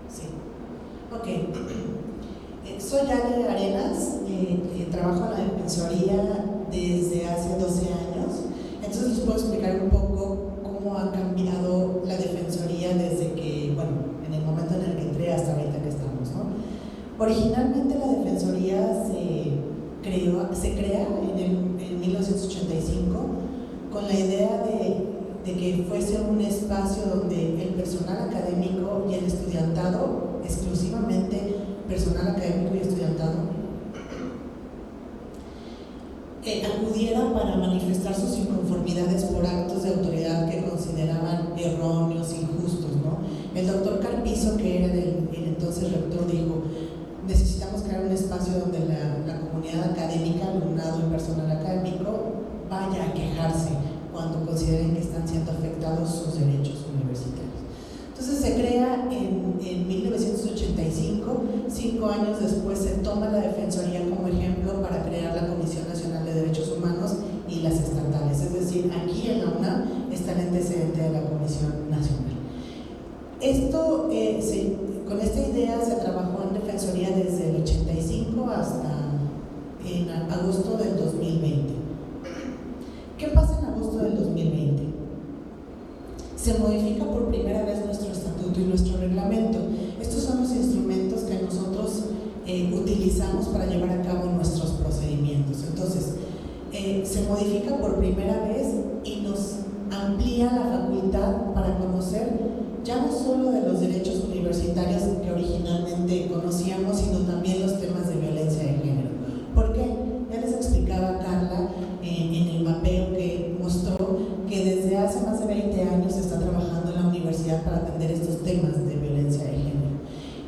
Sí. Ok. Soy Ale Arenas, trabajo en la Defensoría desde hace 12 años. Entonces les puedo explicar un poco cómo ha cambiado la Defensoría desde que, bueno, en el momento en el que entré hasta ahorita que estamos, ¿no? Originalmente la Defensoría se crea en 1985 con la idea de que fuese un espacio donde el personal académico y el estudiantado, exclusivamente personal académico y estudiantado, acudiera para manifestar sus inconformidades por actos de autoridad que consideraban erróneos, injustos, ¿no? El doctor Carpizo, que era el entonces rector, dijo: necesitamos crear un espacio donde la comunidad académica, alumnado y personal académico vaya a quejarse cuando consideren que están siendo afectados sus derechos universitarios. Entonces se crea en 1985, 5 años después se toma la Defensoría como ejemplo para crear la Comisión Nacional de Derechos Humanos y las estatales, es decir, aquí en la UNAM está el antecedente de la Comisión Nacional. Esto, con esta idea se trabajó en Defensoría desde el 85 hasta en agosto del 2020. ¿Qué pasa en agosto del 2020? Se modifica por primera vez nuestro estatuto y nuestro reglamento. Estos son los instrumentos que nosotros utilizamos para llevar a cabo nuestros procedimientos. Entonces, se modifica por primera vez y nos amplía la facultad para conocer ya no solo de los derechos universitarios que originalmente conocíamos, sino también los temas de violencia de género. ¿Por qué? Ya les explicaba Carla en el mapeo que mostró que desde hace más de 20 años se está trabajando en la universidad para atender estos temas de violencia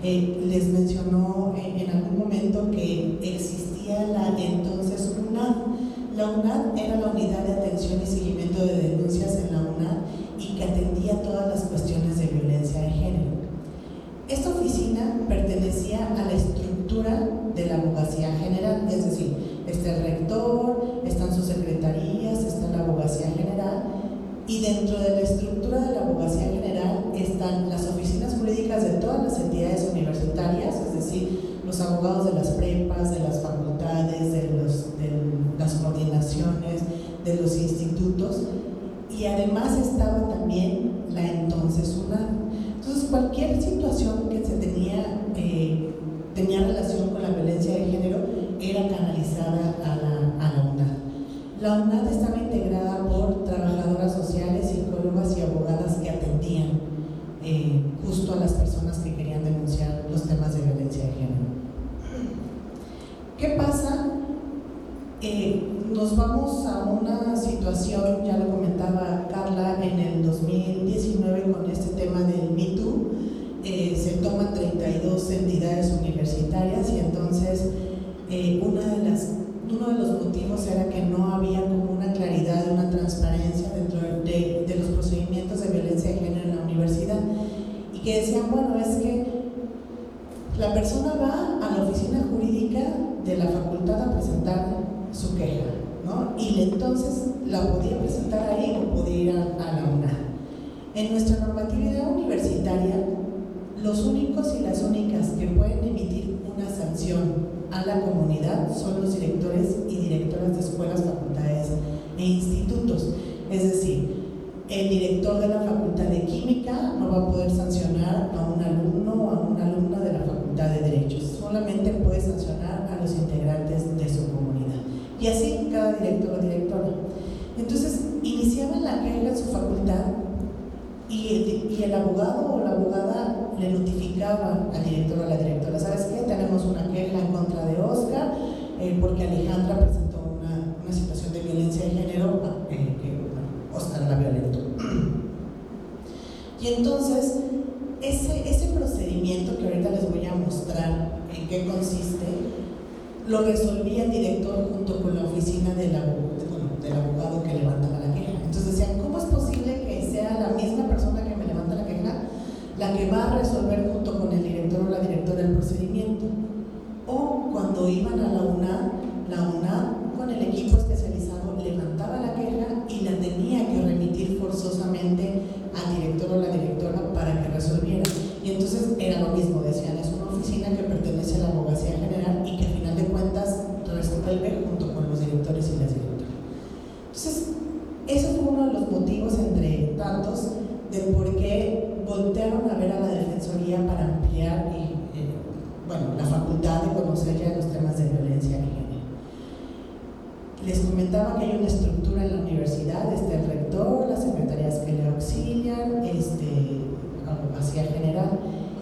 les mencionó en algún momento que existía la entonces UNAD. La UNAD era la Unidad de Atención y Seguimiento de Denuncias en la UNAD y que atendía todas las cuestiones de violencia de género. Esta oficina pertenecía a la estructura de la Abogacía General, es decir, está el rector, están sus secretarías, está la Abogacía General, y dentro de la estructura de la Abogacía General están las oficinas jurídicas de todas las entidades universitarias, es decir, los abogados de las prepas, de las facultades, de las coordinaciones, de los institutos, y además estaba también la entonces UNAD. Entonces, cualquier situación que se tenía relación con la violencia de género era canalizada a la UNAD. La UNAD estaba integrada por trabajadoras sociales, psicólogas y abogadas que atendían justo a las personas que querían denunciar los temas de violencia de género. ¿Qué pasa? Nos vamos a una situación, ya lo comentaba Carla, en el 2019 con este tema del Me Too. Se toman 32 entidades universitarias y entonces uno de los motivos era que no había como una claridad, una transparencia dentro de los procedimientos de violencia de género en la universidad, y que decían, bueno, es que la persona va a la oficina jurídica de la facultad a presentar su queja, ¿no? Y entonces la podía presentar ahí o podía ir a la UNAD. En nuestra normatividad universitaria, los únicos y las únicas que pueden emitir una sanción a la comunidad son los directores y directoras de escuelas, facultades e institutos. Es decir, el director de la Facultad de Química no va a poder sancionar a un alumno o a una alumna de la Facultad de Derechos, solamente puede sancionar a los integrantes de su comunidad. Y así cada director o directora. Entonces, iniciaban la queja en su facultad y el abogado o la abogada le notificaba al director o a la directora: ¿sabes qué? Tenemos una queja en contra de Oscar porque Alejandra presentó una situación de violencia de género que Oscar la violentó. Y entonces ese procedimiento que ahorita les voy a mostrar en qué consiste, lo resolvía el director junto con la oficina del abogado que levantaba la queja. Entonces decían, ¿cómo es posible que sea la misma persona que me levanta la queja la que va a resolver junto con el director o la directora el procedimiento? O cuando iban a la UNAD con el equipo especializado levantaba la queja y la tenía que remitir forzosamente al director o la directora para que resolviera. Y entonces era lo mismo, decían, es una oficina que pertenece a la Abogacía General y que al final de cuentas resuelve junto con los directores y las directoras. Entonces, ese fue uno de los motivos, entre tantos, de por qué voltearon a ver a la Defensoría para ampliar la facultad de conocer ya los temas de violencia de género. Les comentaba que hay una estructura en la universidad, está el rector, las secretarías que le auxilian, Abogacía General,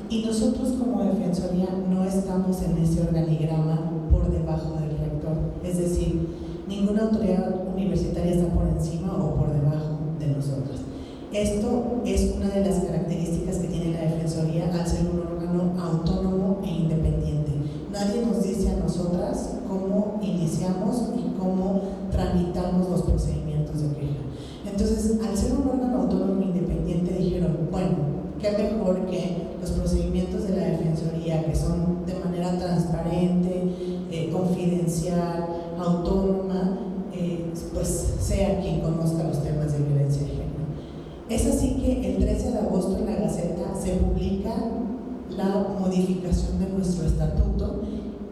y nosotros como Defensoría no estamos en ese organigrama por debajo del rector, es decir, ninguna autoridad universitaria está por encima o por debajo de nosotros. Esto es una de las características que tiene la Defensoría al ser un órgano autónomo e independiente. Nadie nos dice a nosotras cómo iniciamos y cómo tramitamos los procedimientos de queja. Entonces, al ser un órgano autónomo e independiente, dijeron, bueno, qué mejor que los procedimientos de la Defensoría, que son de manera transparente, confidencial, autónoma, pues sea quien conozca los temas de violencia de género. Es así que el 13 de agosto en la Gaceta se publica la modificación de nuestro estatuto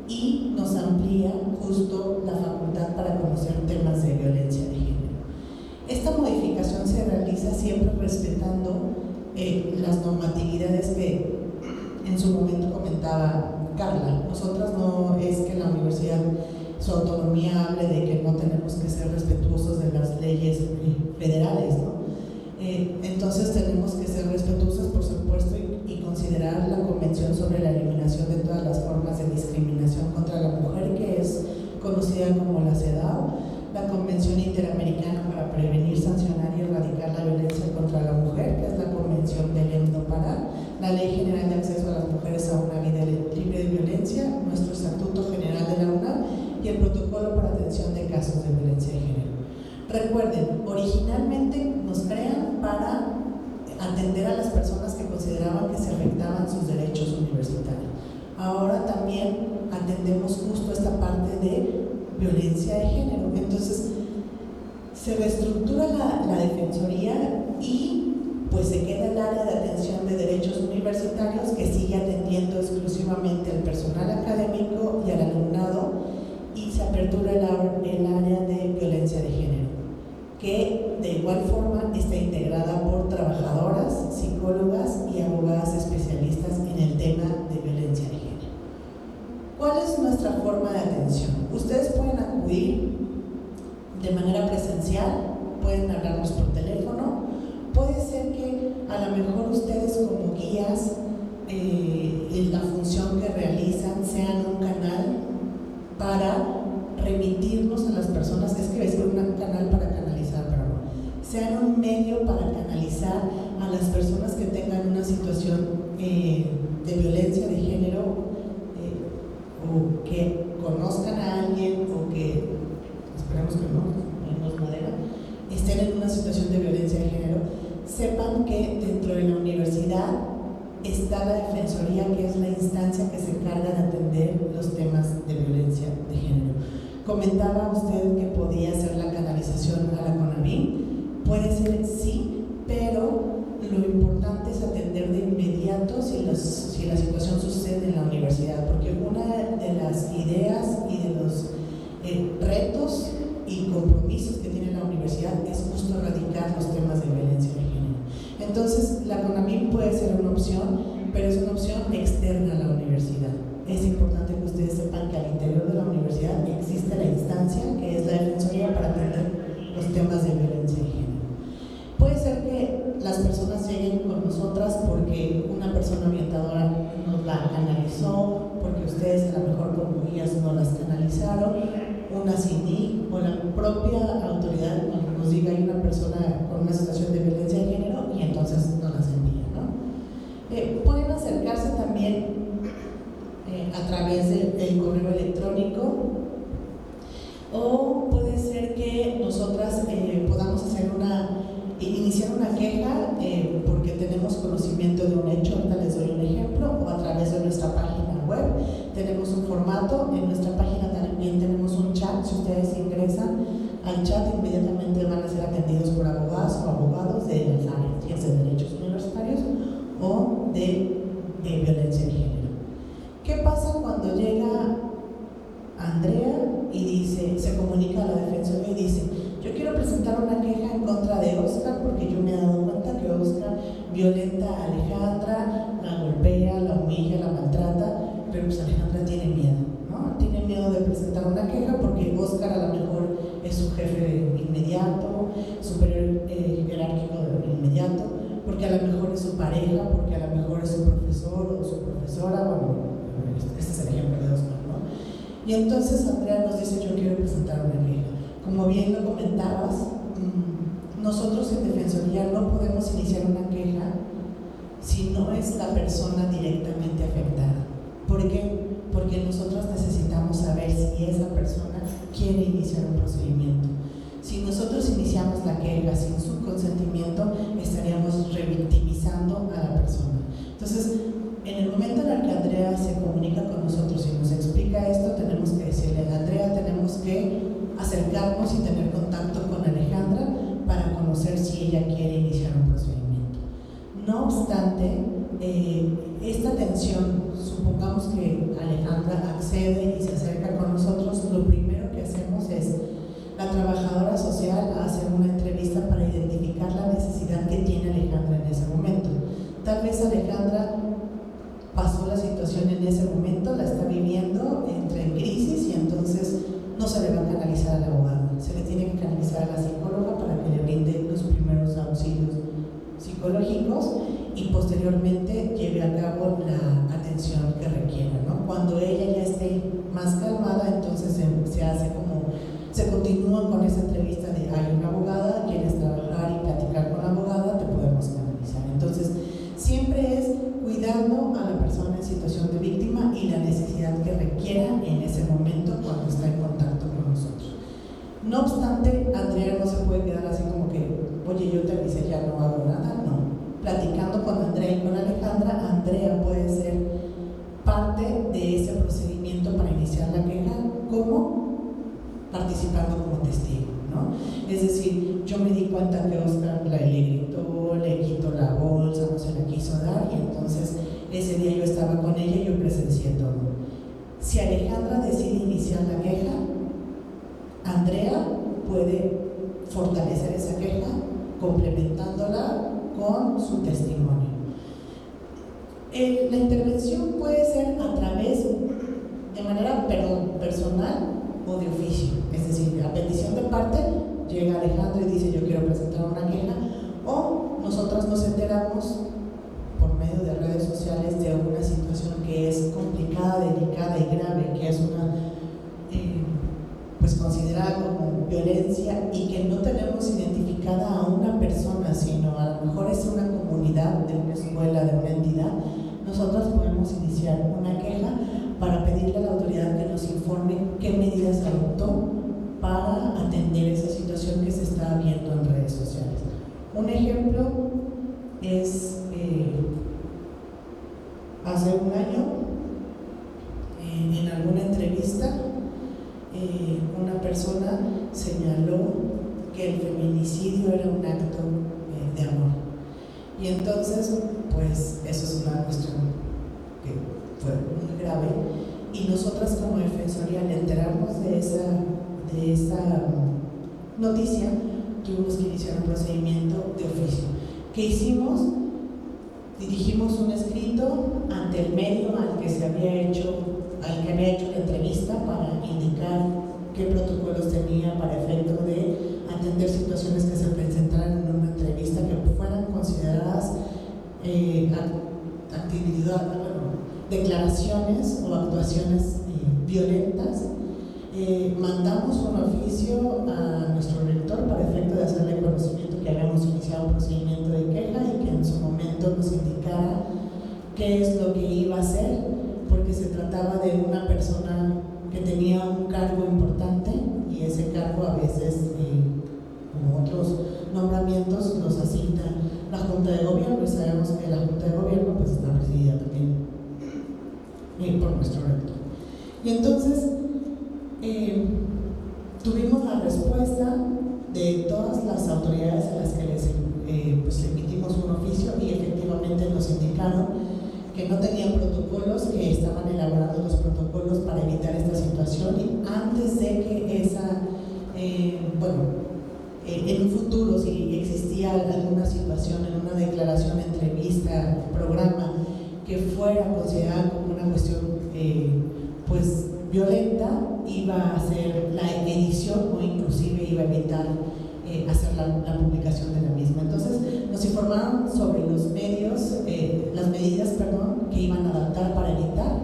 y nos amplía justo la facultad para conocer temas de violencia de género. Esta modificación se realiza siempre respetando las normatividades que en su momento comentaba Carla. Nosotras no es que la universidad, su autonomía, hable de que no tenemos que ser respetuosos de las leyes federales, ¿no? Entonces tenemos que ser respetuosos, por supuesto, y considerar la Convención sobre la Eliminación de todas las formas de discriminación contra la mujer, que es conocida como la CEDAW, la Convención Interamericana para Prevenir, Sancionar y Erradicar la Violencia contra la Mujer, que es la Convención del EMDO-PARA, la Ley General de Acceso a las Mujeres a una Vida Estatuto General de la UNAM y el Protocolo para Atención de Casos de Violencia de Género. Recuerden, originalmente nos crean para atender a las personas que consideraban que se afectaban sus derechos universitarios. Ahora también atendemos justo esta parte de violencia de género. Entonces, se reestructura la Defensoría y pues se queda el área de atención de derechos universitarios, que sigue atendiendo exclusivamente al personal académico y al alumnado, y se apertura el área de violencia de género, que de igual forma está integrada por trabajadoras, psicólogas y abogadas especialistas en el tema de violencia de género. ¿Cuál es nuestra forma de atención? Ustedes pueden acudir de manera presencial, pueden hablarnos por teléfono, puede ser que a lo mejor ustedes como guías en la función que realizan sean un canal para remitirnos a las personas, es que es un canal para canalizar, pero no, sean un medio para canalizar a las personas que tengan una situación de violencia de género, o que conozcan a alguien, o que, esperemos que no es madera, estén en una situación de violencia de género, sepan que dentro de la universidad está la Defensoría, que es la instancia que se encarga de atender los temas de violencia de género. Comentaba usted que podía ser la canalización a la CONAVIM. Puede ser, sí, pero lo importante es atender de inmediato si la situación sucede en la universidad, porque una de las ideas y de los retos y compromisos que tiene la universidad es justo erradicar los temas de violencia de género. Entonces, la CONAVIM puede ser una opción, pero es una opción externa a la universidad. Es importante que ustedes sepan que al interior de la universidad existe la instancia que es la Defensoría para atender los temas de violencia de género. Puede ser que las personas lleguen con nosotras porque una persona orientadora nos la canalizó, porque ustedes a lo mejor como guías no las canalizaron, una CINIC o la propia autoridad nos diga hay una persona con una situación de violencia de género y entonces nos las envía, ¿no? Pueden acercarse también a través del correo electrónico, o puede ser que nosotras podamos iniciar una queja porque tenemos conocimiento de un hecho. Ahorita les doy un ejemplo, o a través de nuestra página web tenemos un formato. En nuestra página también tenemos un chat. Si ustedes ingresan al chat, inmediatamente van a ser atendidos por abogadas o abogados de las áreas, ya sea de derechos universitarios o de violencia de género. ¿Qué pasa cuando llega Andrea y dice, se comunica a la Defensoría y dice, yo quiero presentar una queja en contra de Oscar porque yo me he dado cuenta que Oscar violenta a Alejandra, la golpea, la humilla, la maltrata, pero pues Alejandra tiene miedo, ¿no? Tiene miedo de presentar una queja porque Oscar a lo mejor es su jefe inmediato, superior jerárquico inmediato, porque a lo mejor es su pareja, porque a lo mejor es su profesor o su profesora, bueno, este es el ejemplo de Oscar, ¿no? Y entonces Andrea nos dice, yo quiero presentar una queja. Como bien lo comentabas, nosotros en Defensoría no podemos iniciar una queja si no es la persona directamente afectada. ¿Por qué? Porque nosotros necesitamos saber si esa persona quiere iniciar un procedimiento. Si nosotros iniciamos la queja sin su consentimiento, estaríamos revictimizando a la persona. Entonces, en el momento en el que Andrea se comunica con nosotros y nos explica esto, tenemos que decirle a Andrea, tenemos que acercarnos y tener contacto con Alejandra para conocer si ella quiere iniciar un procedimiento. No obstante, esta atención, supongamos que Alejandra accede y se acerca con nosotros, lo primero que hacemos es la trabajadora social a hacer una entrevista para identificar la necesidad que tiene Alejandra en ese momento. Tal vez Alejandra pasó la situación en ese momento, la está viviendo, entra en crisis y entonces no se le va a canalizar a la abogada, se le tiene que canalizar a la psicóloga para que le brinde los primeros auxilios psicológicos y posteriormente lleve a cabo la atención que requiera, ¿no? Cuando ella ya esté más calmada, entonces se continúa con esa entrevista de hay una abogada, quieres trabajar y platicar con la abogada, te podemos canalizar. Entonces, siempre es cuidando a la persona en situación de víctima y la necesidad necesidad que requiera en ese momento cuando está en contacto con nosotros. No obstante, Andrea no se puede quedar así como que, oye, yo te avisé, ya no hago nada. No. Platicando con Andrea y con Alejandra, Andrea puede ser parte de ese procedimiento para iniciar la queja, como participando como testigo, ¿no? Es decir, yo me di cuenta que Oscar le gritó, le quitó la bolsa, no se la quiso dar, y entonces ese día yo estaba con ella y yo presencié todo. Si Alejandra decide iniciar la queja, Andrea puede fortalecer esa queja complementándola con su testimonio. La intervención puede ser a través, de manera personal o de oficio, es decir, a petición de parte llega Alejandro y dice yo quiero presentar una queja, o nosotros nos enteramos por medio de redes sociales de una situación que es complicada, delicada y grave, que es una pues considerada como violencia y que no tenemos identificada a una persona, sino a lo mejor es una comunidad de una escuela, de una entidad. Nosotros podemos iniciar una queja para pedirle a la autoridad que nos informe qué medidas adoptó para atender esa situación que se está viendo en redes sociales. Un ejemplo es hace un año, en alguna entrevista, una persona señaló que el feminicidio era un acto de amor. Y entonces, pues, eso es una cuestión que fue muy grave. Y nosotras como Defensoría, al enterarnos de esa noticia, tuvimos que iniciar un procedimiento de oficio. ¿Qué hicimos? Dirigimos un escrito ante el medio al que había hecho la entrevista para indicar qué protocolos tenía para efecto de atender situaciones que se presentaran en una entrevista que fueran consideradas declaraciones o actuaciones violentas. Mandamos un oficio a nuestro rector para efecto de hacerle conocimiento que habíamos iniciado un procedimiento de queja y que en su momento nos indicara qué es lo que iba a hacer, porque se trataba de una persona que tenía un cargo importante y ese cargo a veces, como otros nombramientos, los asigna la Junta de Gobierno, y sabemos que la Junta de Gobierno pues está presidida también por nuestro rector. Y entonces tuvimos la respuesta de todas las autoridades a las que les emitimos un oficio, y efectivamente nos indicaron que no tenían protocolos, que estaban elaborando los protocolos para evitar esta situación, y antes de que en un futuro, si existía alguna situación en una declaración, entrevista, programa que fuera considerada como una cuestión violenta, iba a hacer la edición o inclusive iba a evitar hacer la publicación de la misma. Entonces nos informaron sobre los medios, las medidas que iban a adaptar para evitar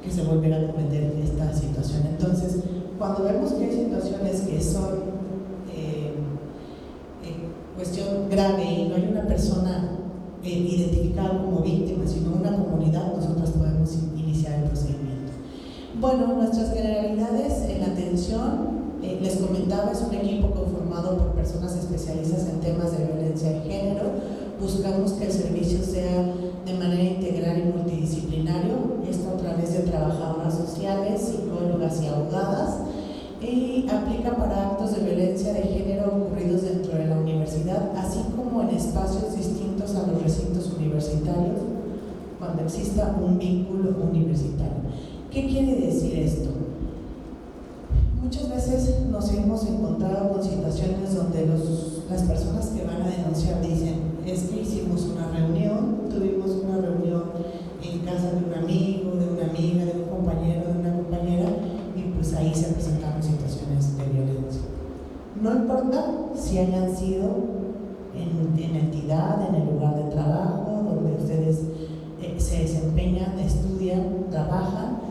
que se volviera a cometer esta situación. Entonces, cuando vemos que hay situaciones que son cuestión grave y no hay una persona identificada como víctima, sino una comunidad, nosotros podemos iniciar el procedimiento. Bueno, nuestras generalidades en la atención, les comentaba, es un equipo conformado por personas especialistas en temas de violencia de género. Buscamos que el servicio sea de manera integral y multidisciplinario, esto a través de trabajadoras sociales, psicólogas y abogadas, y aplica para actos de violencia de género ocurridos dentro de la universidad, así como en espacios distintos a los recintos universitarios, cuando exista un vínculo universitario. ¿Qué quiere decir esto? Muchas veces nos hemos encontrado con situaciones donde las personas que van a denunciar dicen, es que hicimos una reunión, tuvimos una reunión en casa de un amigo, de una amiga, de un compañero, de una compañera, y pues ahí se presentaron situaciones de violencia. No importa si hayan sido en entidad, en el lugar de trabajo, donde ustedes se desempeñan, estudian, trabajan.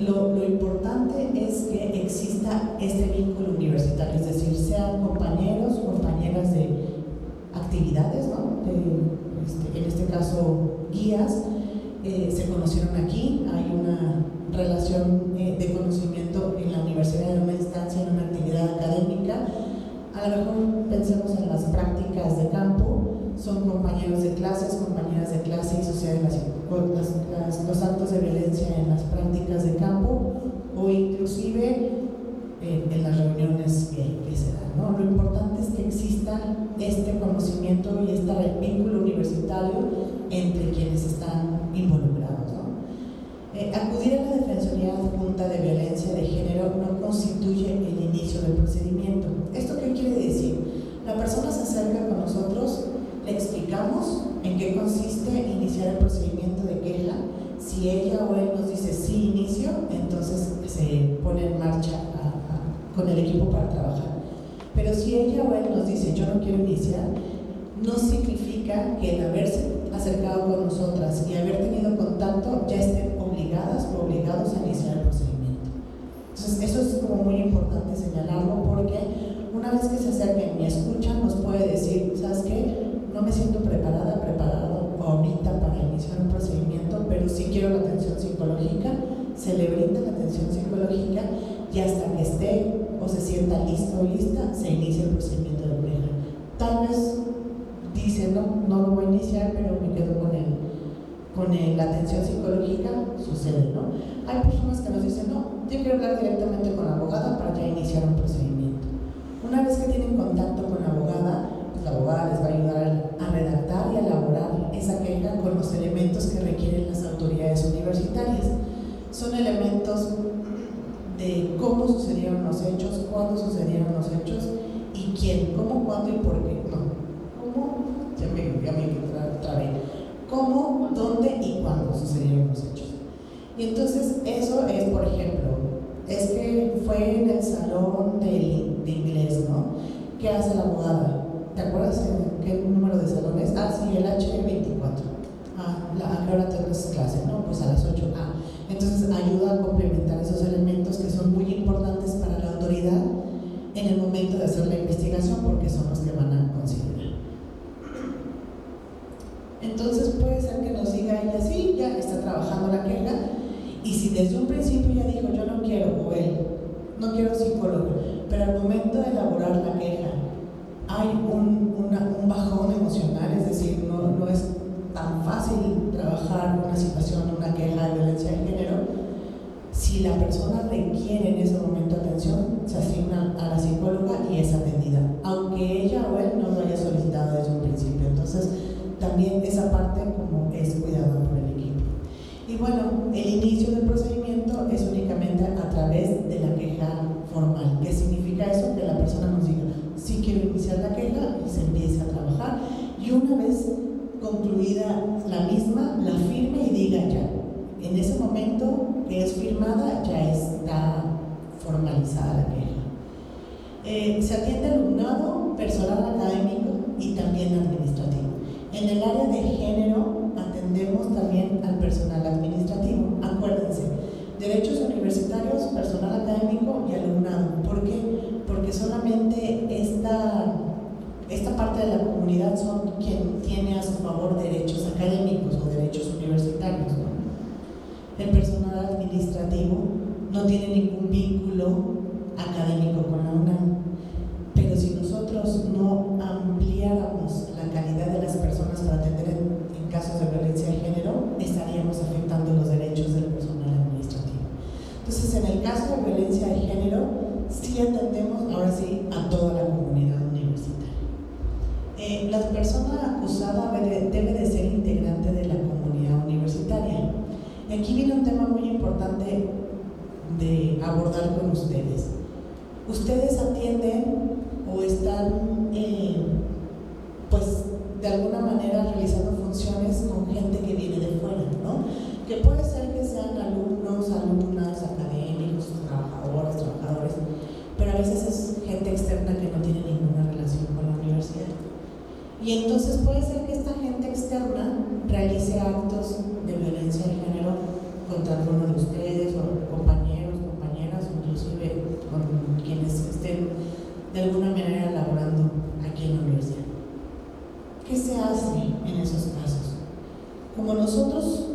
Lo importante es que exista este vínculo universitario, es decir, sean compañeros, compañeras de actividades, ¿no? En este caso, guías, se conocieron aquí, hay una relación de conocimiento en la universidad, en una instancia, en una actividad académica. A lo mejor pensemos en las prácticas de campo, son compañeros de clases, compañeras de clase y suceden los actos de violencia en las prácticas de campo o inclusive en las reuniones que se dan, ¿no? Lo importante es que exista este conocimiento y este vínculo universitario entre quienes están involucrados, ¿no? Acudir a la Defensoría Adjunta de Violencia de Género no constituye el inicio del procedimiento. ¿Esto qué quiere decir? La persona se acerca con nosotros, le explicamos en qué consiste iniciar el procedimiento de queja. Si ella o él nos dice sí inicio, entonces se pone en marcha con el equipo para trabajar. Pero si ella o él nos dice yo no quiero iniciar, no significa que el haberse acercado con nosotras y haber tenido contacto ya estén obligadas o obligados a iniciar el procedimiento. Entonces eso es como muy importante señalarlo, porque una vez que se acerquen y escuchan nos puede decir, ¿sabes qué? No me siento preparado ahorita para iniciar un procedimiento, pero sí quiero la atención psicológica. Se le brinda la atención psicológica y hasta que esté o se sienta listo o lista, se inicia el procedimiento de queja. Tal vez dice, no lo voy a iniciar, pero me quedo con la atención psicológica, sucede, ¿no? Hay personas que nos dicen, no, yo quiero hablar directamente con la abogada para ya iniciar un procedimiento. Una vez que tienen contacto con la abogada, pues la abogada les va a ayudar a redactar y a elaborar esa queja con los elementos que requieren las autoridades universitarias. Son elementos de cómo sucedieron los hechos, cuándo sucedieron los hechos y quién, cómo, cuándo y por qué. Ya me trabé. Cómo, dónde y cuándo sucedieron los hechos. Y entonces eso es, por ejemplo, es que fue en el salón de inglés, ¿no? ¿Qué hace la abogada? ¿Te acuerdas qué número de salón es? Ah, sí, el H24. ¿A qué hora tenemos clase? No, pues a las 8. Entonces ayuda a complementar esos elementos que son muy importantes para la autoridad en el momento de hacer la investigación, porque son los que van a considerar. Entonces puede ser que nos diga ella, sí, ya está trabajando la queja, y si desde un principio ya dijo, yo no quiero, o él, no quiero psicólogo, pero al momento de elaborar la queja hay un bajón emocional, es decir, no es tan fácil trabajar una situación, una queja de violencia de género. Si la persona requiere en ese momento atención, se asigna a la psicóloga y es atendida, aunque ella o él no lo haya solicitado desde un principio. Entonces, también esa parte como es cuidada por el equipo. Y bueno, el inicio del procedimiento es únicamente a través de la queja formal. ¿Qué significa eso? Que la persona nos diga, sí quiero iniciar la queja y se empiece a trabajar. Y una vez concluida la misma, la firme y diga ya. En ese momento que es firmada, ya está formalizada la queja. Se atiende alumnado, personal académico y también administrativo. En el área de género atendemos también al personal administrativo. Acuérdense, derechos universitarios, personal académico y alumnado. ¿Por qué? Porque solamente esta parte de la comunidad son quien tiene a su favor derechos académicos o derechos universitarios, ¿no? El personal administrativo no tiene ningún vínculo académico con la UNAM, pero si nosotros no ampliáramos la calidad de las personas para atender en casos de violencia de género, estaríamos afectando los derechos del personal administrativo. Entonces, en el caso de violencia de género, sí atendemos ahora sí a toda la comunidad universitaria. La persona acusada debe de ser integrante de la comunidad universitaria. Y aquí viene un tema muy importante de abordar con ustedes. Ustedes atienden o están, pues, de alguna manera realizando funciones con gente que viene de fuera, ¿no? Que puede ser que sean alumnos, alumnas, académicos, trabajadores, pero a veces es gente externa que no tiene ninguna relación con la universidad. Y entonces puede ser que esta gente externa realice actos de violencia de género contra alguno de ustedes o compañeros, compañeras, inclusive con quienes estén de alguna manera laborando aquí en la universidad. ¿Qué se hace en esos casos? Como nosotros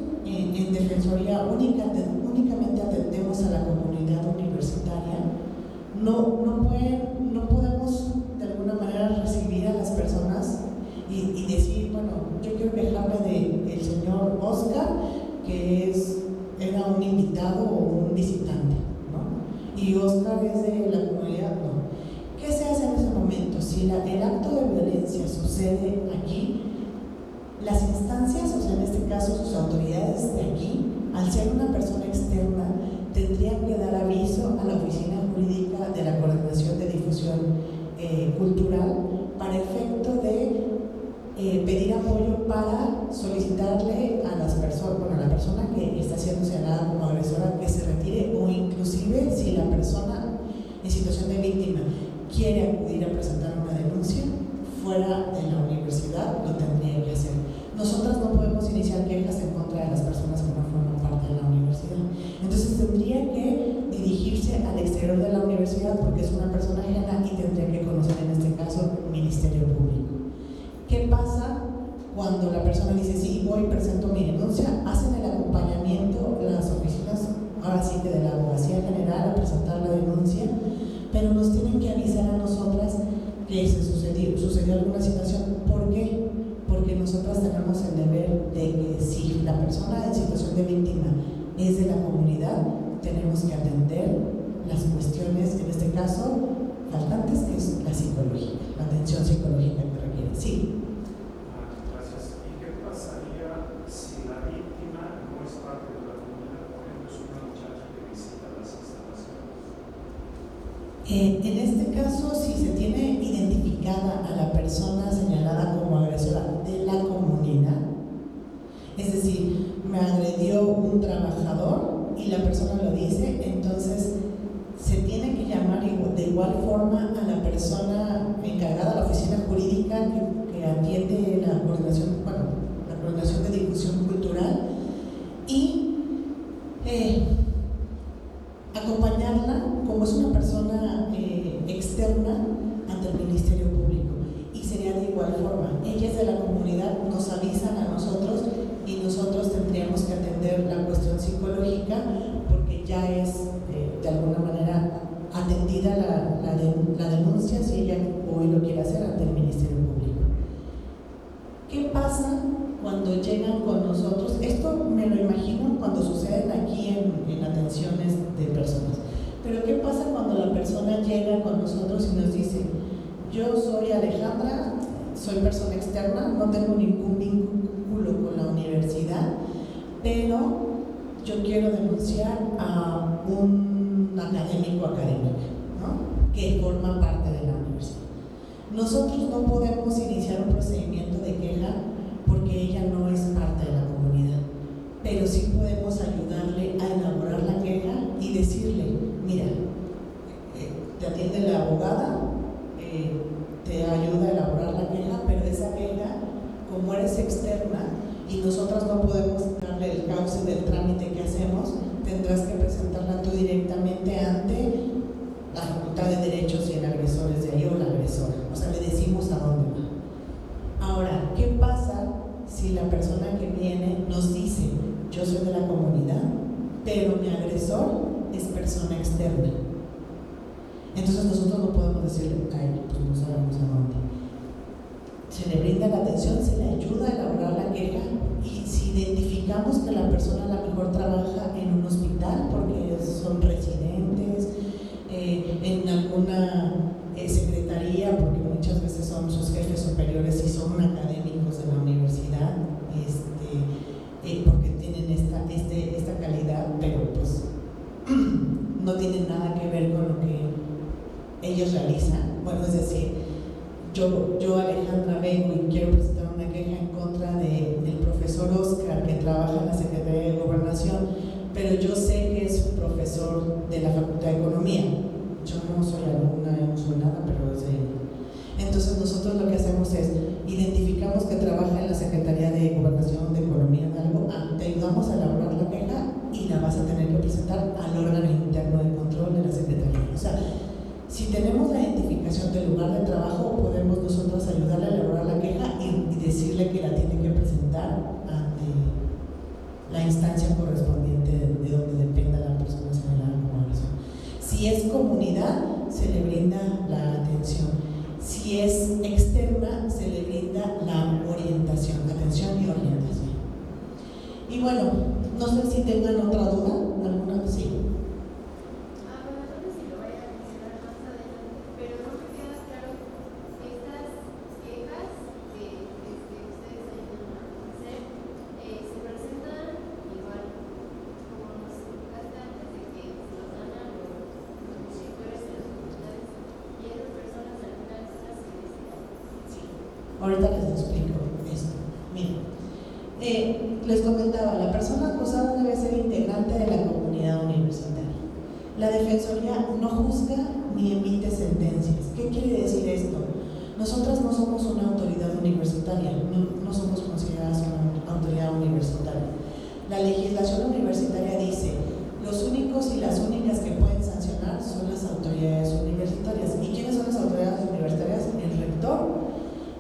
Defensoría únicamente atendemos a la comunidad universitaria, no podemos de alguna manera recibir a las personas y decir, bueno, yo quiero quejarme del señor Oscar, que era un invitado o un visitante, ¿no? Y Oscar es de la comunidad, no. ¿Qué se hace en ese momento? Si el acto de violencia sucede aquí, las instancias, o sea, en este caso sus autoridades de aquí, al ser una persona externa, tendrían que dar aviso a la oficina jurídica de la Coordinación de Difusión Cultural para efecto de pedir apoyo para solicitarle a las personas, bueno, a la persona que está siendo señalada como agresora que se retire, o inclusive si la persona en situación de víctima quiere acudir a presentar una denuncia fuera de la universidad, lo tendría que hacer. Nosotras no podemos iniciar quejas en contra de las personas que no forman parte de la universidad. Entonces tendría que dirigirse al exterior de la universidad porque es una persona ajena y tendría que conocer en este caso el Ministerio Público. ¿Qué pasa cuando la persona dice, sí, voy y presento mi denuncia? Hacen el acompañamiento las oficinas, ahora sí que de la Abogacía General, a presentar la denuncia, pero nos tienen que avisar a nosotras que sucedió alguna situación. ¿Por qué? Porque nosotras tenemos el deber de que si la persona en situación de víctima es de la comunidad, tenemos que atender las cuestiones, en este caso, faltantes, que es la psicológica, la atención psicológica que requiere. Sí. Gracias. ¿Y qué pasaría si la víctima no es parte de la comunidad? Por ejemplo, es una muchacha que visita las instalaciones. En este caso, si se tiene identificada a la persona señalada como agresora de la comunidad, es decir, me agredió un trabajador y la persona lo dice, entonces se tiene que llamar de igual forma a la persona encargada, a la oficina jurídica que atiende la coordinación de difusión cultural, y acompañarla como es una persona externa ante el Ministerio Público. Y sería de igual forma, ella es de la comunidad, nos avisan a nosotros y nosotros tendríamos que atender la cuestión psicológica porque ya es de alguna manera atendida la denuncia si ella hoy lo quiere hacer ante el Ministerio Público. ¿Qué pasa cuando llegan con nosotros? Esto me lo imagino cuando suceden aquí en atenciones de personas. Pero ¿qué pasa cuando la persona llega con nosotros y nos dice, yo soy Alejandra, soy persona externa, no tengo ningún vínculo con la universidad, pero yo quiero denunciar a un académico, ¿no?, que forma parte de la universidad? Nosotros no podemos iniciar un procedimiento de queja porque ella no es parte de la comunidad, pero sí podemos ayudarle a elaborar la queja y decirle, mira, te atiende la abogada, te ayuda a elaborar la queja, pero esa queja, como eres externa y nosotros no podemos darle el cauce del trámite que hacemos, tendrás que presentarla tú directamente ante la Facultad de Derecho si el agresor es de ahí o la agresora. O sea, le decimos a dónde va. Ahora, ¿qué pasa si la persona que viene nos dice, yo soy de la comunidad, pero mi agresor es persona externa? Entonces nosotros no podemos decirle, ay, pues no sabemos a dónde. Se le brinda la atención, se le ayuda a elaborar la queja, y si identificamos que la persona a lo mejor trabaja en un hospital porque son residentes, en alguna secretaría, porque muchas veces son sus jefes superiores y son académicos de la universidad, porque tienen esta calidad, pero pues no tienen nada que ver con lo que ellos realizan. Bueno, es decir, yo Alejandra vengo y quiero presentar una queja en contra del profesor Oscar que trabaja en la Secretaría de Gobernación, pero yo sé que es un profesor de la Facultad de Economía. Yo no soy alumna, no soy nada, pero es de él. Entonces nosotros lo que hacemos es, identificamos que trabaja en la Secretaría de Gobernación, de Economía, de algo, te ayudamos a elaborar la queja y la vas a tener que presentar al órgano interno de control de la Secretaría. O sea, si tenemos la identificación del lugar de trabajo, podemos nosotros ayudarle a elaborar la queja y decirle que la tiene que presentar ante la la instancia correspondiente de donde dependa la persona señalada como agresor. Si es comunidad, se le brinda la atención. Si es externa, se le brinda la orientación, atención y orientación. Y bueno, no sé si tengan otra duda, alguna sí. Bueno, no sé si lo vaya a mencionar más adelante, pero no me queda claro estas quejas que ustedes ayudan a hacer, se presentan igual, como nos explicaste antes, de que se los dan a los sectores de las comunidades y esas personas al final son las que deciden. Sí. Ahorita les explico esto. Miren. Les comentaba, la persona acusada debe ser integrante de la comunidad universitaria. La Defensoría no juzga ni emite sentencias. ¿Qué quiere decir esto? Nosotras no somos una autoridad universitaria, no somos consideradas una autoridad universitaria. La legislación universitaria dice, los únicos y las únicas que pueden sancionar son las autoridades universitarias. ¿Y quiénes son las autoridades universitarias? El rector,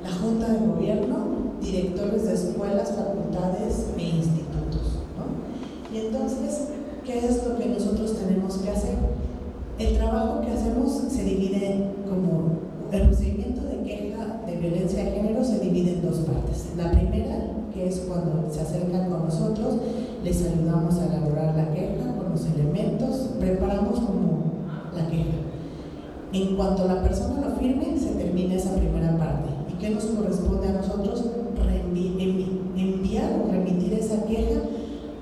la Junta de Gobierno, directores de escuelas, facultades e institutos, ¿no? Y entonces, ¿qué es lo que nosotros tenemos que hacer? El trabajo que hacemos se divide como el procedimiento de queja de violencia de género se divide en dos partes. La primera, que es cuando se acercan con nosotros, les ayudamos a elaborar la queja con los elementos, preparamos como la queja. En cuanto la persona lo firme, se termina esa primera parte. ¿Y qué nos corresponde a nosotros? Enviar o remitir esa queja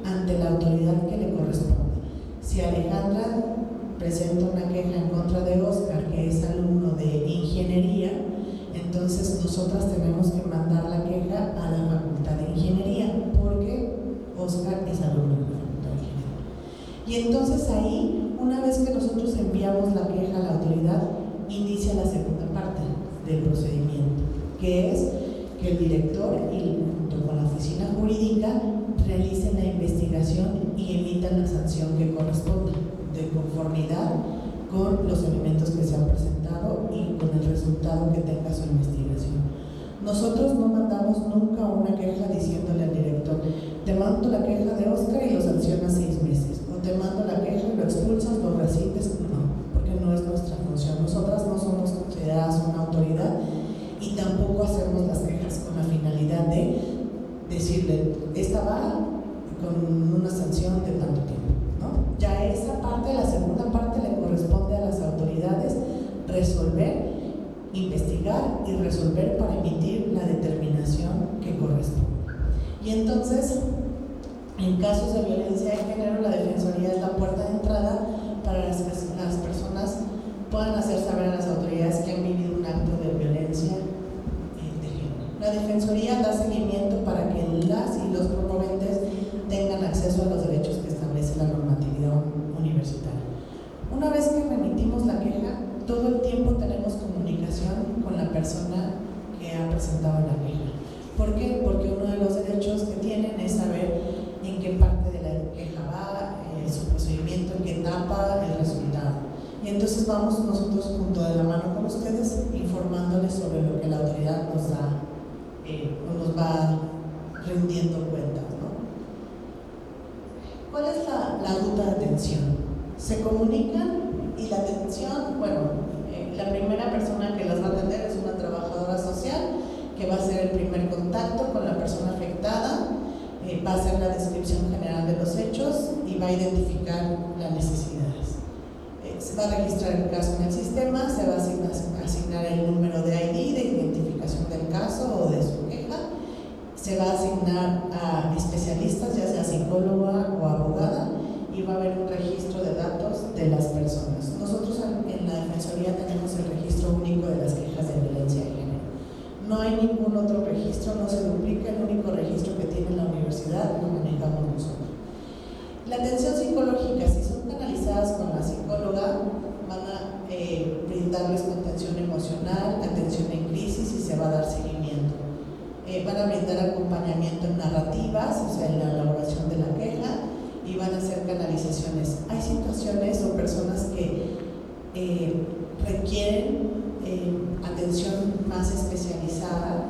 ante la autoridad que le corresponde. Si Alejandra presenta una queja en contra de Oscar, que es alumno de ingeniería, entonces nosotras tenemos que mandar la queja a la Facultad de Ingeniería, porque Oscar es alumno de la Facultad de Ingeniería. Y entonces ahí, una vez que nosotros enviamos la queja a la autoridad, inicia la segunda parte del procedimiento, que es que el director y junto con la oficina jurídica realicen la investigación y emitan la sanción que corresponda, de conformidad con los elementos que se han presentado y con el resultado que tenga su investigación. Nosotros no mandamos nunca una queja diciéndole al director, te mando la queja de Oscar y lo sancionas 6 meses, o te mando la queja y lo expulsas, lo recibes. No, porque no es nuestra función. Nosotras no somos consideradas una autoridad y tampoco hacemos las quejas con la finalidad de decirle, esta va con una sanción de tanto tiempo, ¿no? Ya esa parte, la segunda parte, le corresponde a las autoridades resolver, investigar y resolver para emitir la determinación que corresponde. Y entonces, en casos de violencia de género, la Defensoría es la puerta de entrada para que las personas puedan hacer saber a las autoridades que han vivido un acto de violencia de género. La Defensoría da seguimiento para que las y los promoventes tengan acceso a los derechos que establece la normatividad universitaria. Una vez que remitimos la queja, todo el tiempo tenemos comunicación con la persona que ha presentado la queja. ¿Por qué? Porque uno de los derechos que tienen es saber en qué parte de la queja va, su procedimiento, en qué etapa, el resultado. Y entonces vamos nosotros junto de la mano con ustedes informándoles sobre lo que la autoridad nos da o nos va rindiendo cuentas, ¿no? ¿Cuál es la ruta de atención? Se comunican y la atención, bueno, la primera persona que las va a atender es una trabajadora social que va a hacer el primer contacto con la persona afectada, va a hacer la descripción general de los hechos y va a identificar las necesidades. Se va a registrar el caso en el sistema, se va a asignar el número de ID, de identificación del caso o de su queja, se va a asignar a especialistas, ya sea psicóloga o abogada, y va a haber un registro de datos de las personas. Nosotros en la Defensoría tenemos el registro único de las quejas de violencia de género. No hay ningún otro registro, no se duplica, el único registro que tiene la universidad lo manejamos nosotros. La atención psicológica, si son canalizadas con la psicóloga, van a brindarles contención emocional, atención en crisis y se va a dar seguimiento. Van a brindar acompañamiento en narrativas, o sea, en la elaboración de la queja, y van a hacer canalizaciones. Hay situaciones o personas que requieren atención más especializada,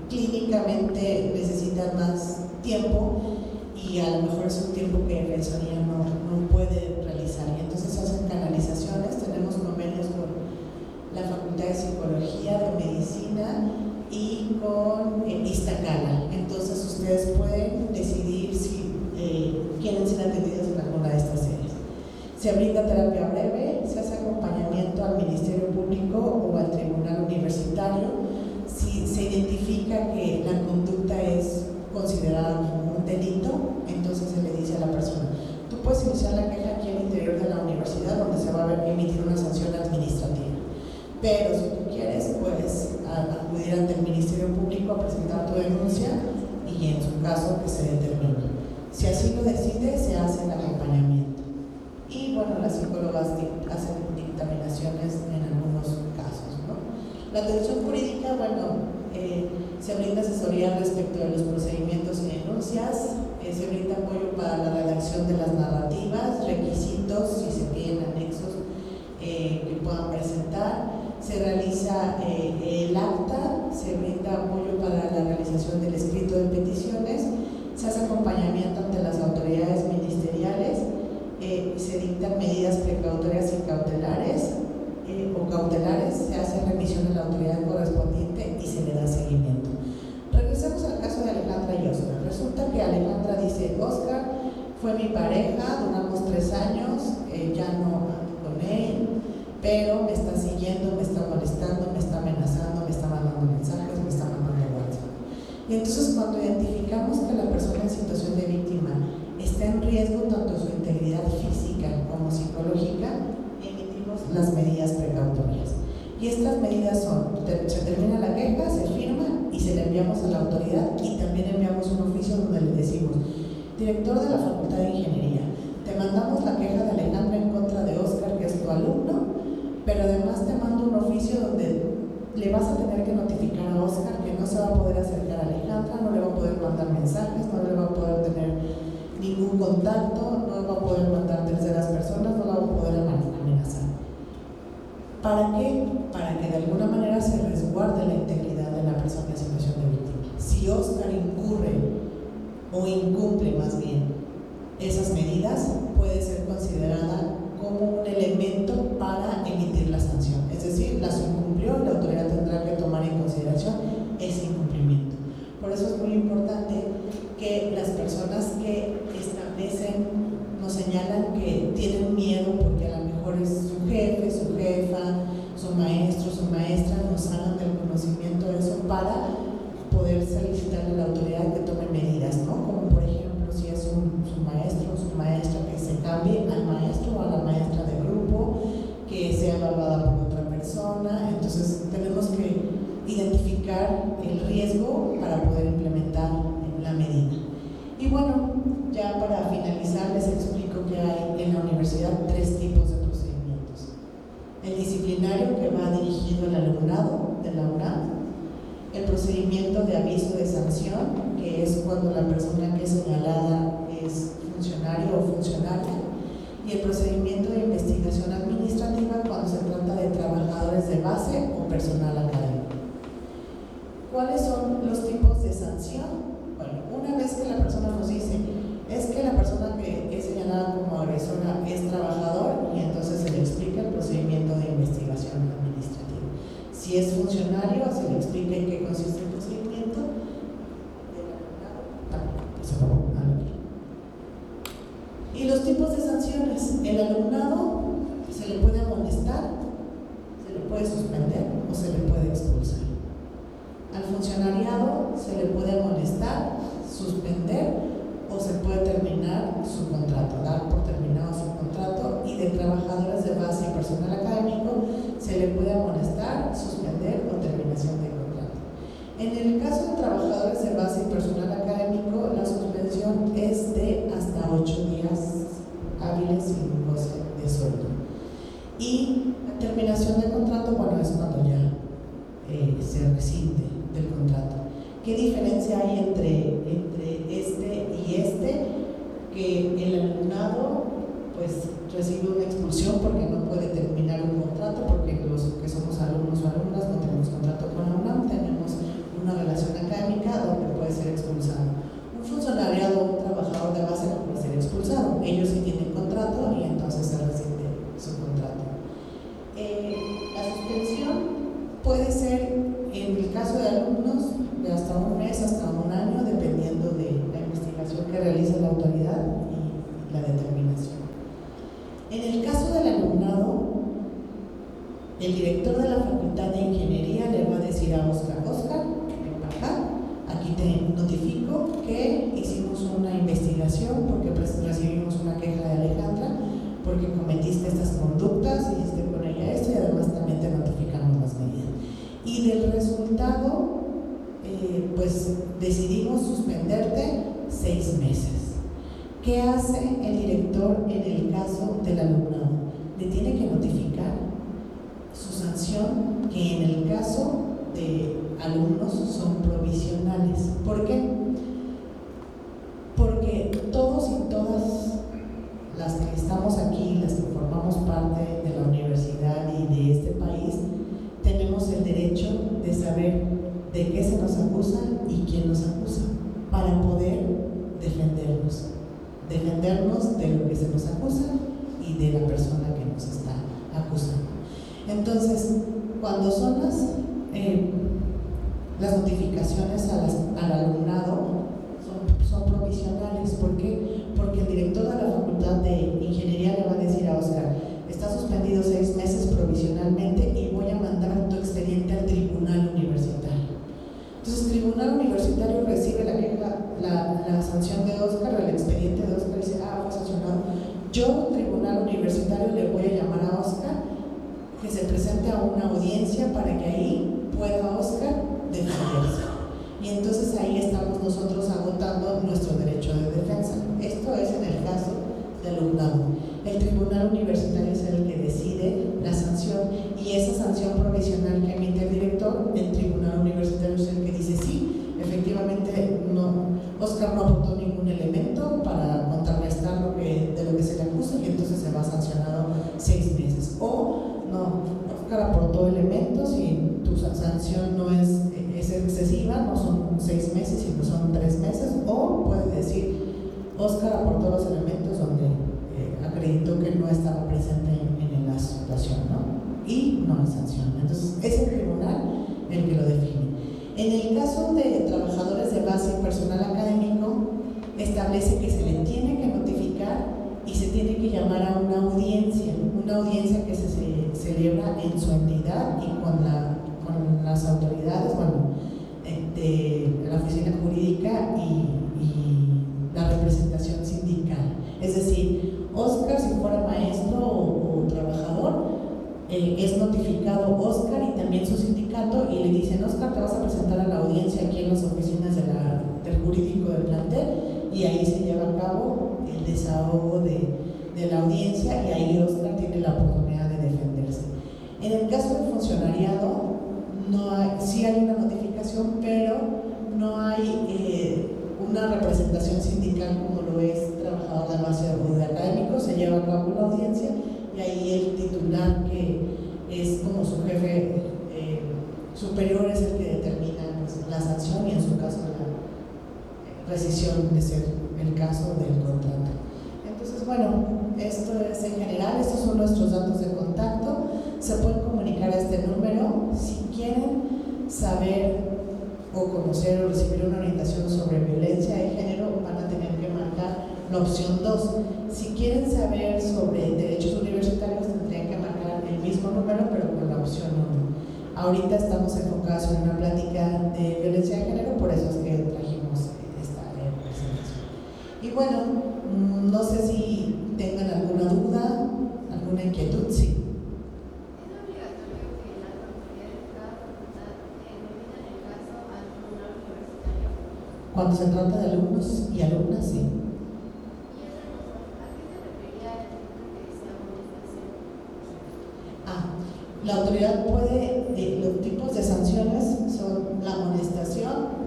clínicamente necesitan más tiempo y y a lo mejor es un tiempo que Defensoría no puede realizar. Y entonces hacen canalizaciones, tenemos convenios con la Facultad de Psicología, de Medicina y con Iztacala. Entonces ustedes pueden decidir si quieren ser atendidos en alguna de estas series. Se brinda terapia breve, se hace acompañamiento al Ministerio Público o al Tribunal Universitario. Si se identifica que la conducta es considerada como un delito, entonces se le dice a la persona: tú puedes iniciar la queja aquí al interior de la universidad, donde se va a emitir una sanción administrativa. Pero si tú quieres, puedes acudir ante el Ministerio Público a presentar tu denuncia y en su caso que se determine. Si así lo decide, se hace el acompañamiento. Y bueno, las psicólogas hacen dictaminaciones en algunos casos, ¿no? La atención jurídica, bueno, se brinda asesoría respecto de los procedimientos y denuncias, se brinda apoyo para la redacción de las narrativas, requisitos, si se piden anexos que puedan presentar. Se realiza el acta, se brinda apoyo para la realización del escrito de peticiones, se hace acompañamiento ante las autoridades ministeriales, se dictan medidas precautorias y cautelares o cautelares, se hace remisión a la autoridad correspondiente y se le da seguimiento. Regresemos al caso de Alejandra y Oscar. Resulta que Alejandra dice: Oscar fue mi pareja, duramos 3 años, ya no ando con él, pero me está siguiendo, me está molestando, me está amenazando, me está mandando mensajes, me está mandando WhatsApp. Y entonces, cuando identificamos que la persona en situación de víctima está en riesgo tanto su integridad física como psicológica, emitimos las medidas precautorias. Y estas medidas son: se termina la queja, se firma y se le enviamos a la autoridad, y también enviamos un oficio donde le decimos: director de la Facultad de Ingeniería, te mandamos la queja de Alejandra en contra de Oscar, que es tu alumno, pero además te mando un oficio donde le vas a tener que notificar a Oscar que no se va a poder acercar a Alejandra, no le va a poder mandar mensajes, no le va a poder tener ningún contacto, no va a poder mandar terceras personas, no la va a poder amenazar. ¿Para qué? Para que de alguna manera se resguarde la integridad de la persona en situación de víctima. Si Oscar incurre o incumple más bien esas medidas, puede ser considerada como un elemento para emitir la sanción. Es decir, las incumplió y la autoridad tendrá que tomar en consideración ese incumplimiento. Por eso es muy importante que las personas que establecen, nos señalan que tienen miedo porque a lo mejor es su jefe, su jefa, su maestro, su maestra, nos hagan del conocimiento de eso para poder solicitarle a la autoridad que tome medidas, ¿no? Como por ejemplo, si es su maestro o su maestra, que se cambie al maestro o a la maestra de grupo, que sea evaluada por otra persona. Entonces tenemos que identificar el riesgo para poder implementar la medida. Y bueno, ya para finalizar les explico que hay en la universidad 3 tipos de procedimientos: el disciplinario, que va dirigido al alumnado de la UNAM; el procedimiento de aviso de sanción, que es cuando la persona que es señalada es funcionario o funcionaria; y el procedimiento de investigación administrativa, cuando se trata de trabajadores de base o personal académico. ¿Cuáles son los tipos de sanción? Bueno, una vez que la persona nos dice: es que la persona que es señalada como agresora es trabajador, y entonces se le explica el procedimiento de investigación administrativa. Si es funcionario, se le explica en qué consiste el procedimiento. Y los tipos de sanciones: el alumnado se le puede amonestar, se le puede suspender o se le puede expulsar. Al funcionariado se le puede amonestar, suspender o se puede terminar su contrato, dar por terminado su contrato. Y de trabajadores de base y personal académico se le puede amonestar, suspender o terminación de contrato. En el caso de trabajadores de base y personal académico, la suspensión es de hasta 8 días hábiles sin goce de sueldo. Y la terminación de contrato, bueno, es cuando ya se rescinde del contrato. ¿Qué diferencia hay entre este y este? Que el alumnado pues recibe una expulsión porque no puede terminar un contrato, porque los que somos alumnos o alumnas no tenemos contrato con la UNAM, tenemos una relación académica donde puede ser expulsado. Un funcionariado o un trabajador de base no puede ser expulsado. Ellos sí tienen contrato y entonces se rescinde su contrato. La suspensión puede ser, en el caso de alumnos, de hasta un mes, hasta un año, dependiendo de la investigación que realice la autoridad y la determinación. En el caso del alumnado, el director de la Facultad de Ingeniería le va a decir a Oscar, ven para acá, aquí te notifico que hicimos una investigación porque recibimos una queja de Alejandra porque cometiste estas conductas, hiciste con ella esto y además también te notificamos las medidas. Y del resultado, pues decidimos suspenderte 6 meses. ¿Qué hace el director en el caso del alumnado? Le tiene que notificar su sanción, que en el caso de alumnos son provisionales. ¿Por qué? Porque todos y todas las que estamos aquí, las que formamos parte de la universidad y de este país, tenemos el derecho de saber de qué se nos acusa y quién nos acusa, para poder defendernos de lo que se nos acusa y de la persona que nos está acusando. Entonces, cuando son las notificaciones al alumnado son provisionales. ¿Por qué? Porque el director de la Facultad de Ingeniería le va a decir a Oscar, está suspendido 6 meses provisionalmente y voy a mandar tu expediente al tribunal universitario. Entonces, el tribunal universitario recibe la queja, la sanción de Oscar, el expediente de Oscar, y dice, fue sancionado. Yo, tribunal universitario, le voy a llamar a Oscar que se presente a una audiencia para que ahí pueda Oscar defenderse. Y entonces ahí estamos nosotros agotando nuestro derecho de defensa. Esto es en el caso del alumnado. El tribunal universitario es el que decide la sanción, y esa sanción provisional que emite el director, el tribunal universitario es el que dice sí, efectivamente Oscar no aportó ningún elemento para contrarrestar de lo que se le acusa, y entonces se va sancionado 6 meses. O no, Oscar aportó elementos y tu sanción no es excesiva, no son 6 meses, sino son 3 meses. O puede decir, Oscar aportó los elementos donde acreditó que no estaba presente en la situación, ¿no? Y no hay sanción. Entonces, es el tribunal el que lo define. En el caso de trabajadores de base y personal académico, establece que se le tiene que notificar y se tiene que llamar a una audiencia que se celebra en su entidad y con las autoridades, de la oficina jurídica y la representación sindical. Es decir, Oscar, si fuera maestro o trabajador, es notificado Oscar y también su sindicato, y le dicen, Oscar, te vas a presentar a la audiencia aquí en las oficinas del jurídico del plantel, y ahí se lleva a cabo el desahogo de la audiencia, y ahí Oscar tiene la oportunidad de defenderse. En el caso del funcionariado, sí hay una notificación, pero no hay una representación sindical como lo es trabajador de base o de académico. Se lleva a cabo la audiencia y ahí el titular, que es como su jefe superior, es el que determina la sanción y en su caso la rescisión de ser el caso del contrato. Entonces, bueno, esto es en general, estos son nuestros datos de contacto. Se pueden comunicar a este número si quieren saber o conocer o recibir una orientación sobre violencia de género. Van a tener que marcar la opción 2. Si quieren saber sobre derechos universitarios, tendrían que marcar el mismo número, pero con la opción 1. Ahorita estamos enfocados en una plática de violencia de género, por eso es que trajimos esta presentación. Y bueno, no sé si tengan alguna duda, alguna inquietud. Sí. Cuando se trata de alumnos y alumnas, sí. La autoridad puede, los tipos de sanciones son la amonestación.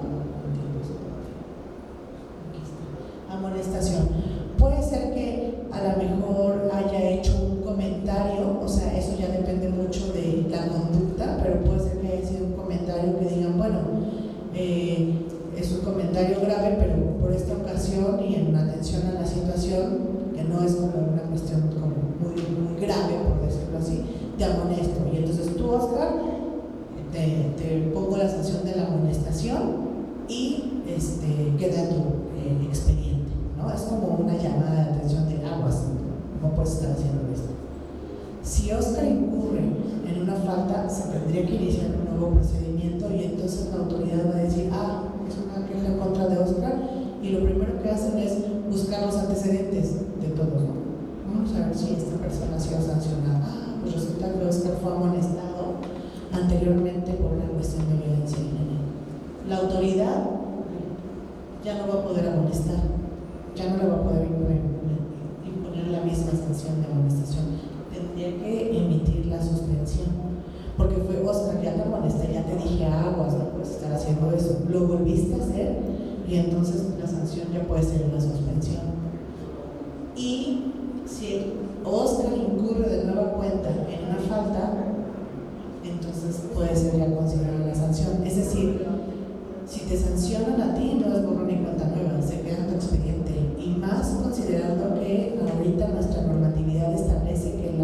Puede ser que a lo mejor haya hecho un comentario, o sea, eso ya depende mucho de la conducta, pero puede ser que haya sido un comentario que digan, bueno, es un comentario grave, pero por esta situación que no es como una cuestión como muy, muy grave, por decirlo así, te amonesto. Y entonces tú, Oscar, te pongo la sanción de la amonestación y queda tu expediente, ¿no? Es como una llamada de atención de aguas, no puedes estar haciendo esto. Si Oscar incurre en una falta, se tendría que iniciar un nuevo procedimiento y entonces la autoridad va a decir, es una queja en contra de Oscar, y lo primero que hacen es buscar los antecedentes de todos, ¿no? Vamos a ver si esta persona ha sido sancionada. Pues resulta que Oscar fue amonestado anteriormente por una cuestión de violencia de género. La autoridad ya no va a poder amonestar, ya no le va a poder imponer la misma sanción de amonestación. Tendría que emitir la suspensión, porque fue Oscar, ya te amonesté, ya te dije aguas, no puedes estar haciendo eso, lo volviste a hacer y entonces la sanción ya puede ser una suspensión. Y si Oscar incurre de nueva cuenta en una falta, entonces puede ser ya considerada la sanción. Es decir, si te sancionan a ti, no es borrón y cuenta nueva, se queda en tu expediente. Y más considerando que ahorita nuestra normatividad establece que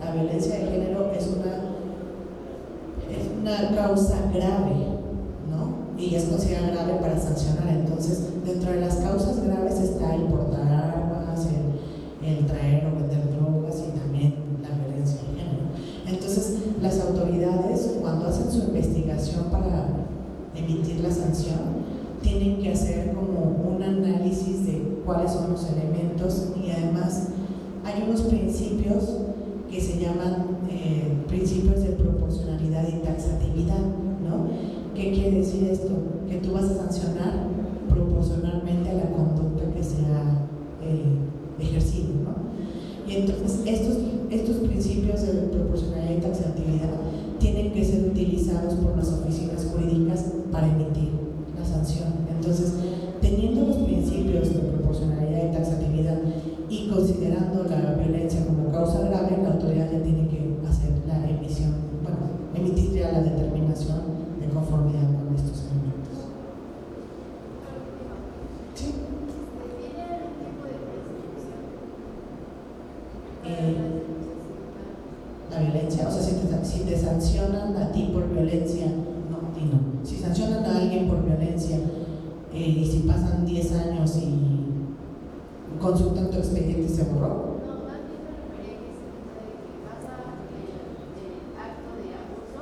la violencia de género es una causa grave, ¿no? Y es considerada grave para sancionar. Entonces, dentro de las causas graves está el portar armas, el traer o vender drogas y también la violencia de género. Entonces, las autoridades, cuando hacen su investigación para emitir la sanción, tienen que hacer como un análisis de cuáles son los elementos, y además hay unos principios que se llaman principios de proporcionalidad y taxatividad, ¿no? ¿Qué quiere decir esto? Que tú vas a sancionar proporcionalmente a la conducta que se ha ejercido, ¿no? Y entonces estos principios de proporcionalidad y taxatividad tienen que ser utilizados por las oficinas jurídicas para emitir la sanción. Entonces, teniendo los principios de proporcionalidad y taxatividad y considerando la violencia como causa grave, la autoridad ya tiene que hacer la emisión, emitir ya la determinación de conformidad con estos elementos. ¿Sí? ¿Tiene algún tipo de prescripción? La violencia, o sea, si te sancionan a ti por violencia, no. Si sancionan a alguien por violencia y si pasan 10 años y consultan tu expediente, ¿se borró? No, más bien me refería que pasa el acto de abuso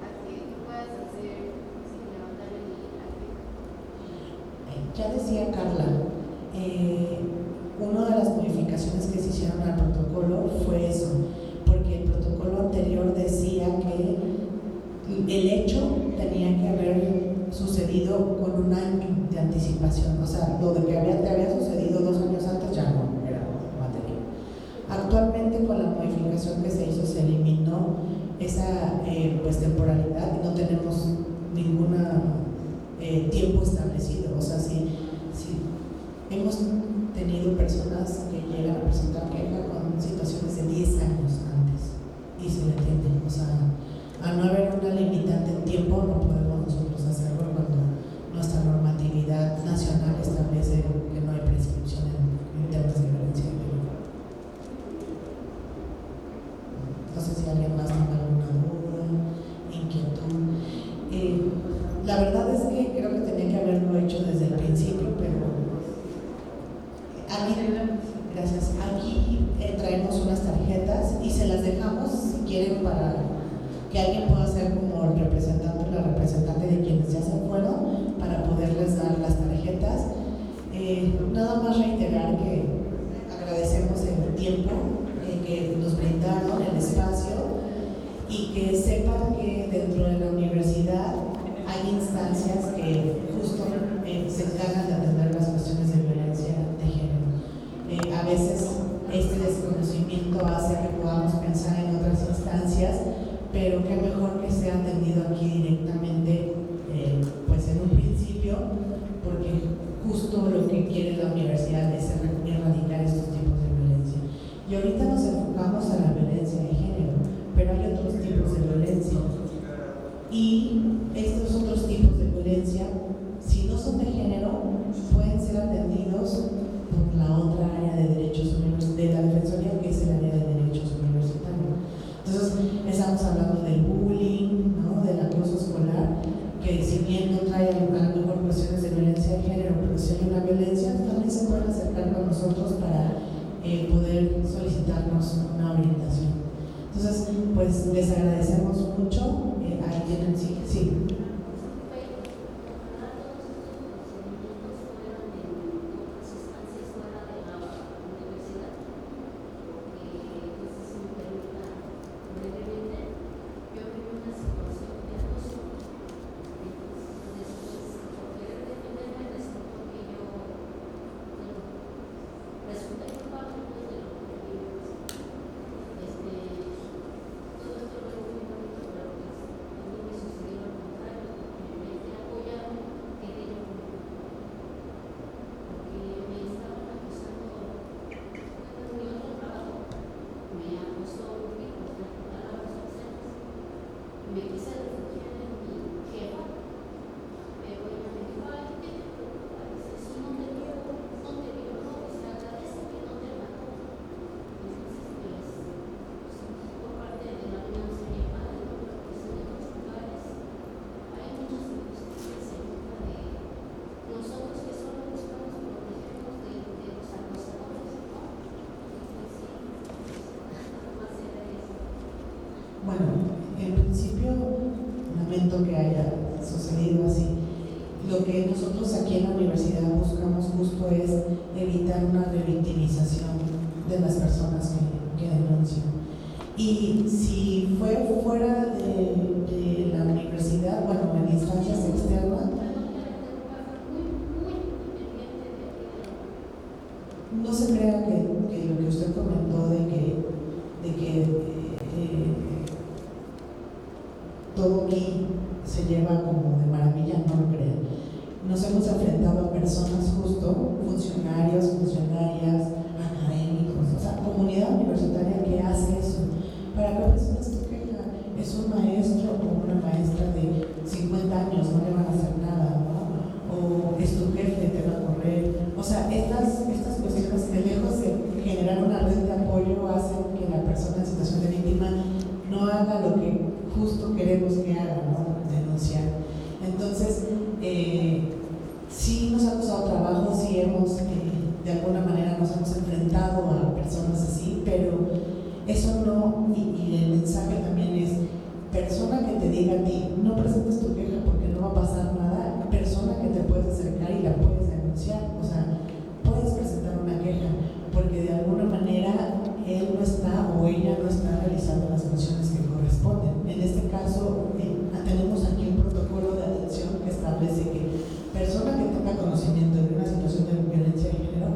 a que tú puedas hacer sin levantar la queja. Ya decía Carla, una de las modificaciones que se hicieron al protocolo fue eso, porque el protocolo anterior decía que el hecho tenía que haber sucedido con un año de anticipación, o sea, lo de que te había sucedido 2 años antes ya no era materia. Actualmente, con la modificación que se hizo, se eliminó esa temporalidad y no tenemos ningún tiempo establecido. O sea, si hemos tenido personas que llegan a presentar queja con situaciones de 10 años antes y se le entiende. O sea, al no haber una limitante en tiempo, no podemos nosotros hacerlo cuando nuestra normatividad nacional establece que no hay prescripción en temas de violencia de género. No sé si alguien más tiene alguna duda, inquietud. La verdad es que creo que tenía que haberlo hecho desde el principio, pero gracias. Aquí traemos unas tarjetas y se las dejamos, si quieren, para que alguien pueda ser como el representante o la representante de quienes ya se fueron, para poderles dar las tarjetas. Nada más reiterar que agradecemos el tiempo que nos brindaron, el espacio, y que sepan que dentro de la universidad hay instancias que justo se encargan de atender las cuestiones de violencia de género. A veces este desconocimiento hace que podamos pensar en otras instancias, pero qué mejor que sea atendido aquí directamente, pues en un principio, porque justo lo que quiere la universidad es erradicar estos tipos de violencia. Y ahorita nos enfocamos a la violencia de género, pero hay otros tipos de violencia. Y estos otros tipos de violencia, si no son de género, pueden ser atendidos por la otra área poder solicitarnos una orientación. Entonces, pues les agradecemos mucho. Ahí tienen, sí. Bueno, en principio lamento que haya sucedido así. Lo que nosotros aquí en la universidad buscamos justo es evitar una revictimización de las personas que denuncian. Y si fue fuera de la universidad, bueno, en instancias externas, no se crea que lo que usted comentó de que todo aquí se lleva como de maravilla, no lo crean. Nos hemos enfrentado a personas justo, funcionarios, funcionarias, académicos, o sea, comunidad universitaria que hace eso. ¿Para qué presentas tu queja? Es un maestro o una maestra de 50 años, no le van a hacer nada, ¿no? O es tu jefe, te va a correr. O sea, estas cuestiones que lejos de generar una red de apoyo hacen que la persona en situación de víctima no haga lo que justo queremos que haga, ¿no? Denunciar. Entonces, sí nos ha costado trabajo, sí hemos, de alguna manera nos hemos enfrentado a personas así, pero eso no, y el mensaje también es, persona que te diga a ti, no presentes tu queja porque no va a pasar nada, persona que te puedes acercar y la puedes denunciar, o sea, puedes presentar una queja, porque de alguna manera él no está o ella no está realizando las funciones que corresponden. En este caso, tenemos aquí un protocolo de atención que establece que persona que tenga conocimiento de una situación de violencia de género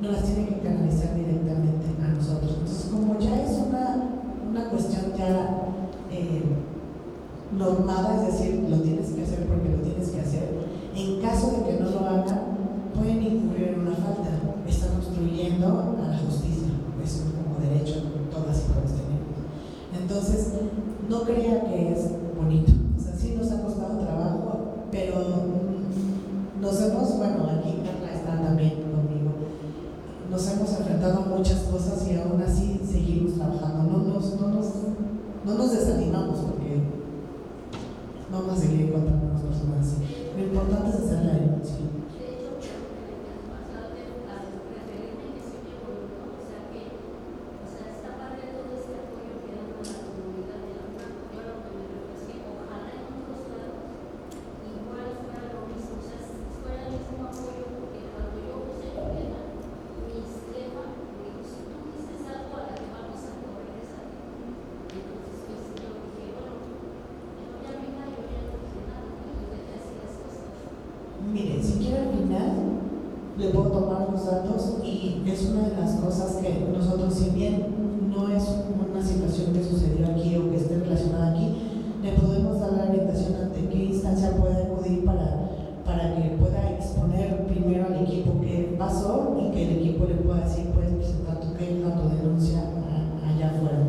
no las tiene que canalizar directamente a nosotros. Entonces, como ya es una cuestión ya normada, es decir, lo tienes que hacer porque lo tienes que hacer, en caso de que no lo haga, pueden incurrir en una falta. Están obstruyendo a la justicia, es como derecho todas y todos tenemos. Entonces, no crea que es bonito. O sea, sí nos ha costado trabajo, pero nos hemos, bueno, aquí Carla está también conmigo, nos hemos enfrentado a muchas cosas y aún así seguimos trabajando. No nos desanimamos porque vamos a seguir encontrando a las personas así. Lo importante es hacer la denuncia. Mire, si quiere al final, le puedo tomar los datos y es una de las cosas que nosotros, si bien no es una situación que sucedió aquí o que esté relacionada aquí, le podemos dar la orientación ante qué instancia puede acudir para que pueda exponer primero al equipo qué pasó y que el equipo le pueda decir, puedes presentar tu queja, tu denuncia allá afuera.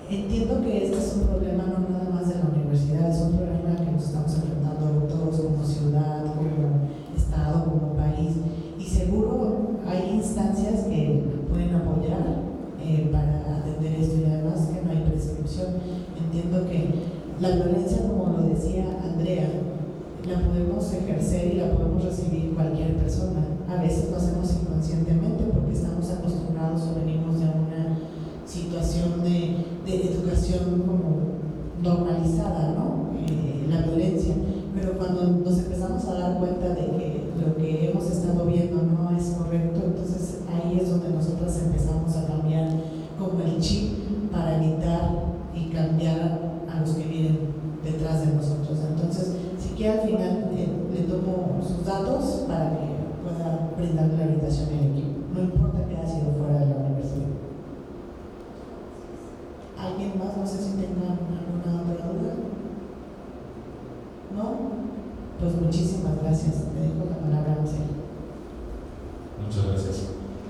Entiendo que este es un problema no nada más de la universidad, es un problema que nos estamos enfrentando todos como ciudad, como estado, como país, y seguro hay instancias que pueden apoyar para atender esto, y además que no hay prescripción. Entiendo que la violencia, como lo decía Andrea, la podemos ejercer y la podemos recibir cualquier persona. A veces lo hacemos inconscientemente porque estamos acostumbrados nosotros empezamos a cambiar como el chip para evitar y cambiar a los que vienen detrás de nosotros. Entonces, si quiere al final le tomo sus datos para que pueda brindarle la orientación al equipo, no importa que haya sido fuera de la universidad. ¿Alguien más? No sé si tengan alguna otra duda. ¿No? Pues muchísimas gracias. Me dejo la palabra a usted. Muchas gracias.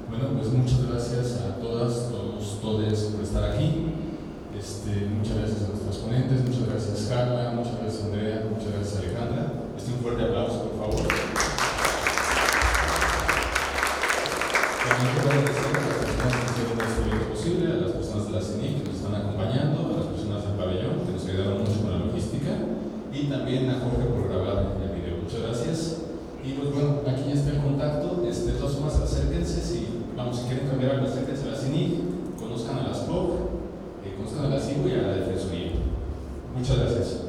Bueno, pues muchas gracias a todas, todos, todes por estar aquí. Muchas gracias a nuestros ponentes, muchas gracias Carla, muchas gracias Andrea, muchas gracias Alejandra. Un fuerte aplauso, por favor. También quiero agradecer a las personas que hicieron este evento posible, a las personas de la CENIC que nos están acompañando, a las personas del pabellón que nos ayudaron mucho con la logística y también a Jorge por grabar el video. Muchas gracias. Y pues bueno, aquí ya está el contacto. De todas formas, acérquense. Si quieren cambiar algo, acérquense a la CENIC, conozcan a las POC, conozcan a la CIBO y a la Defensoría. Muchas gracias.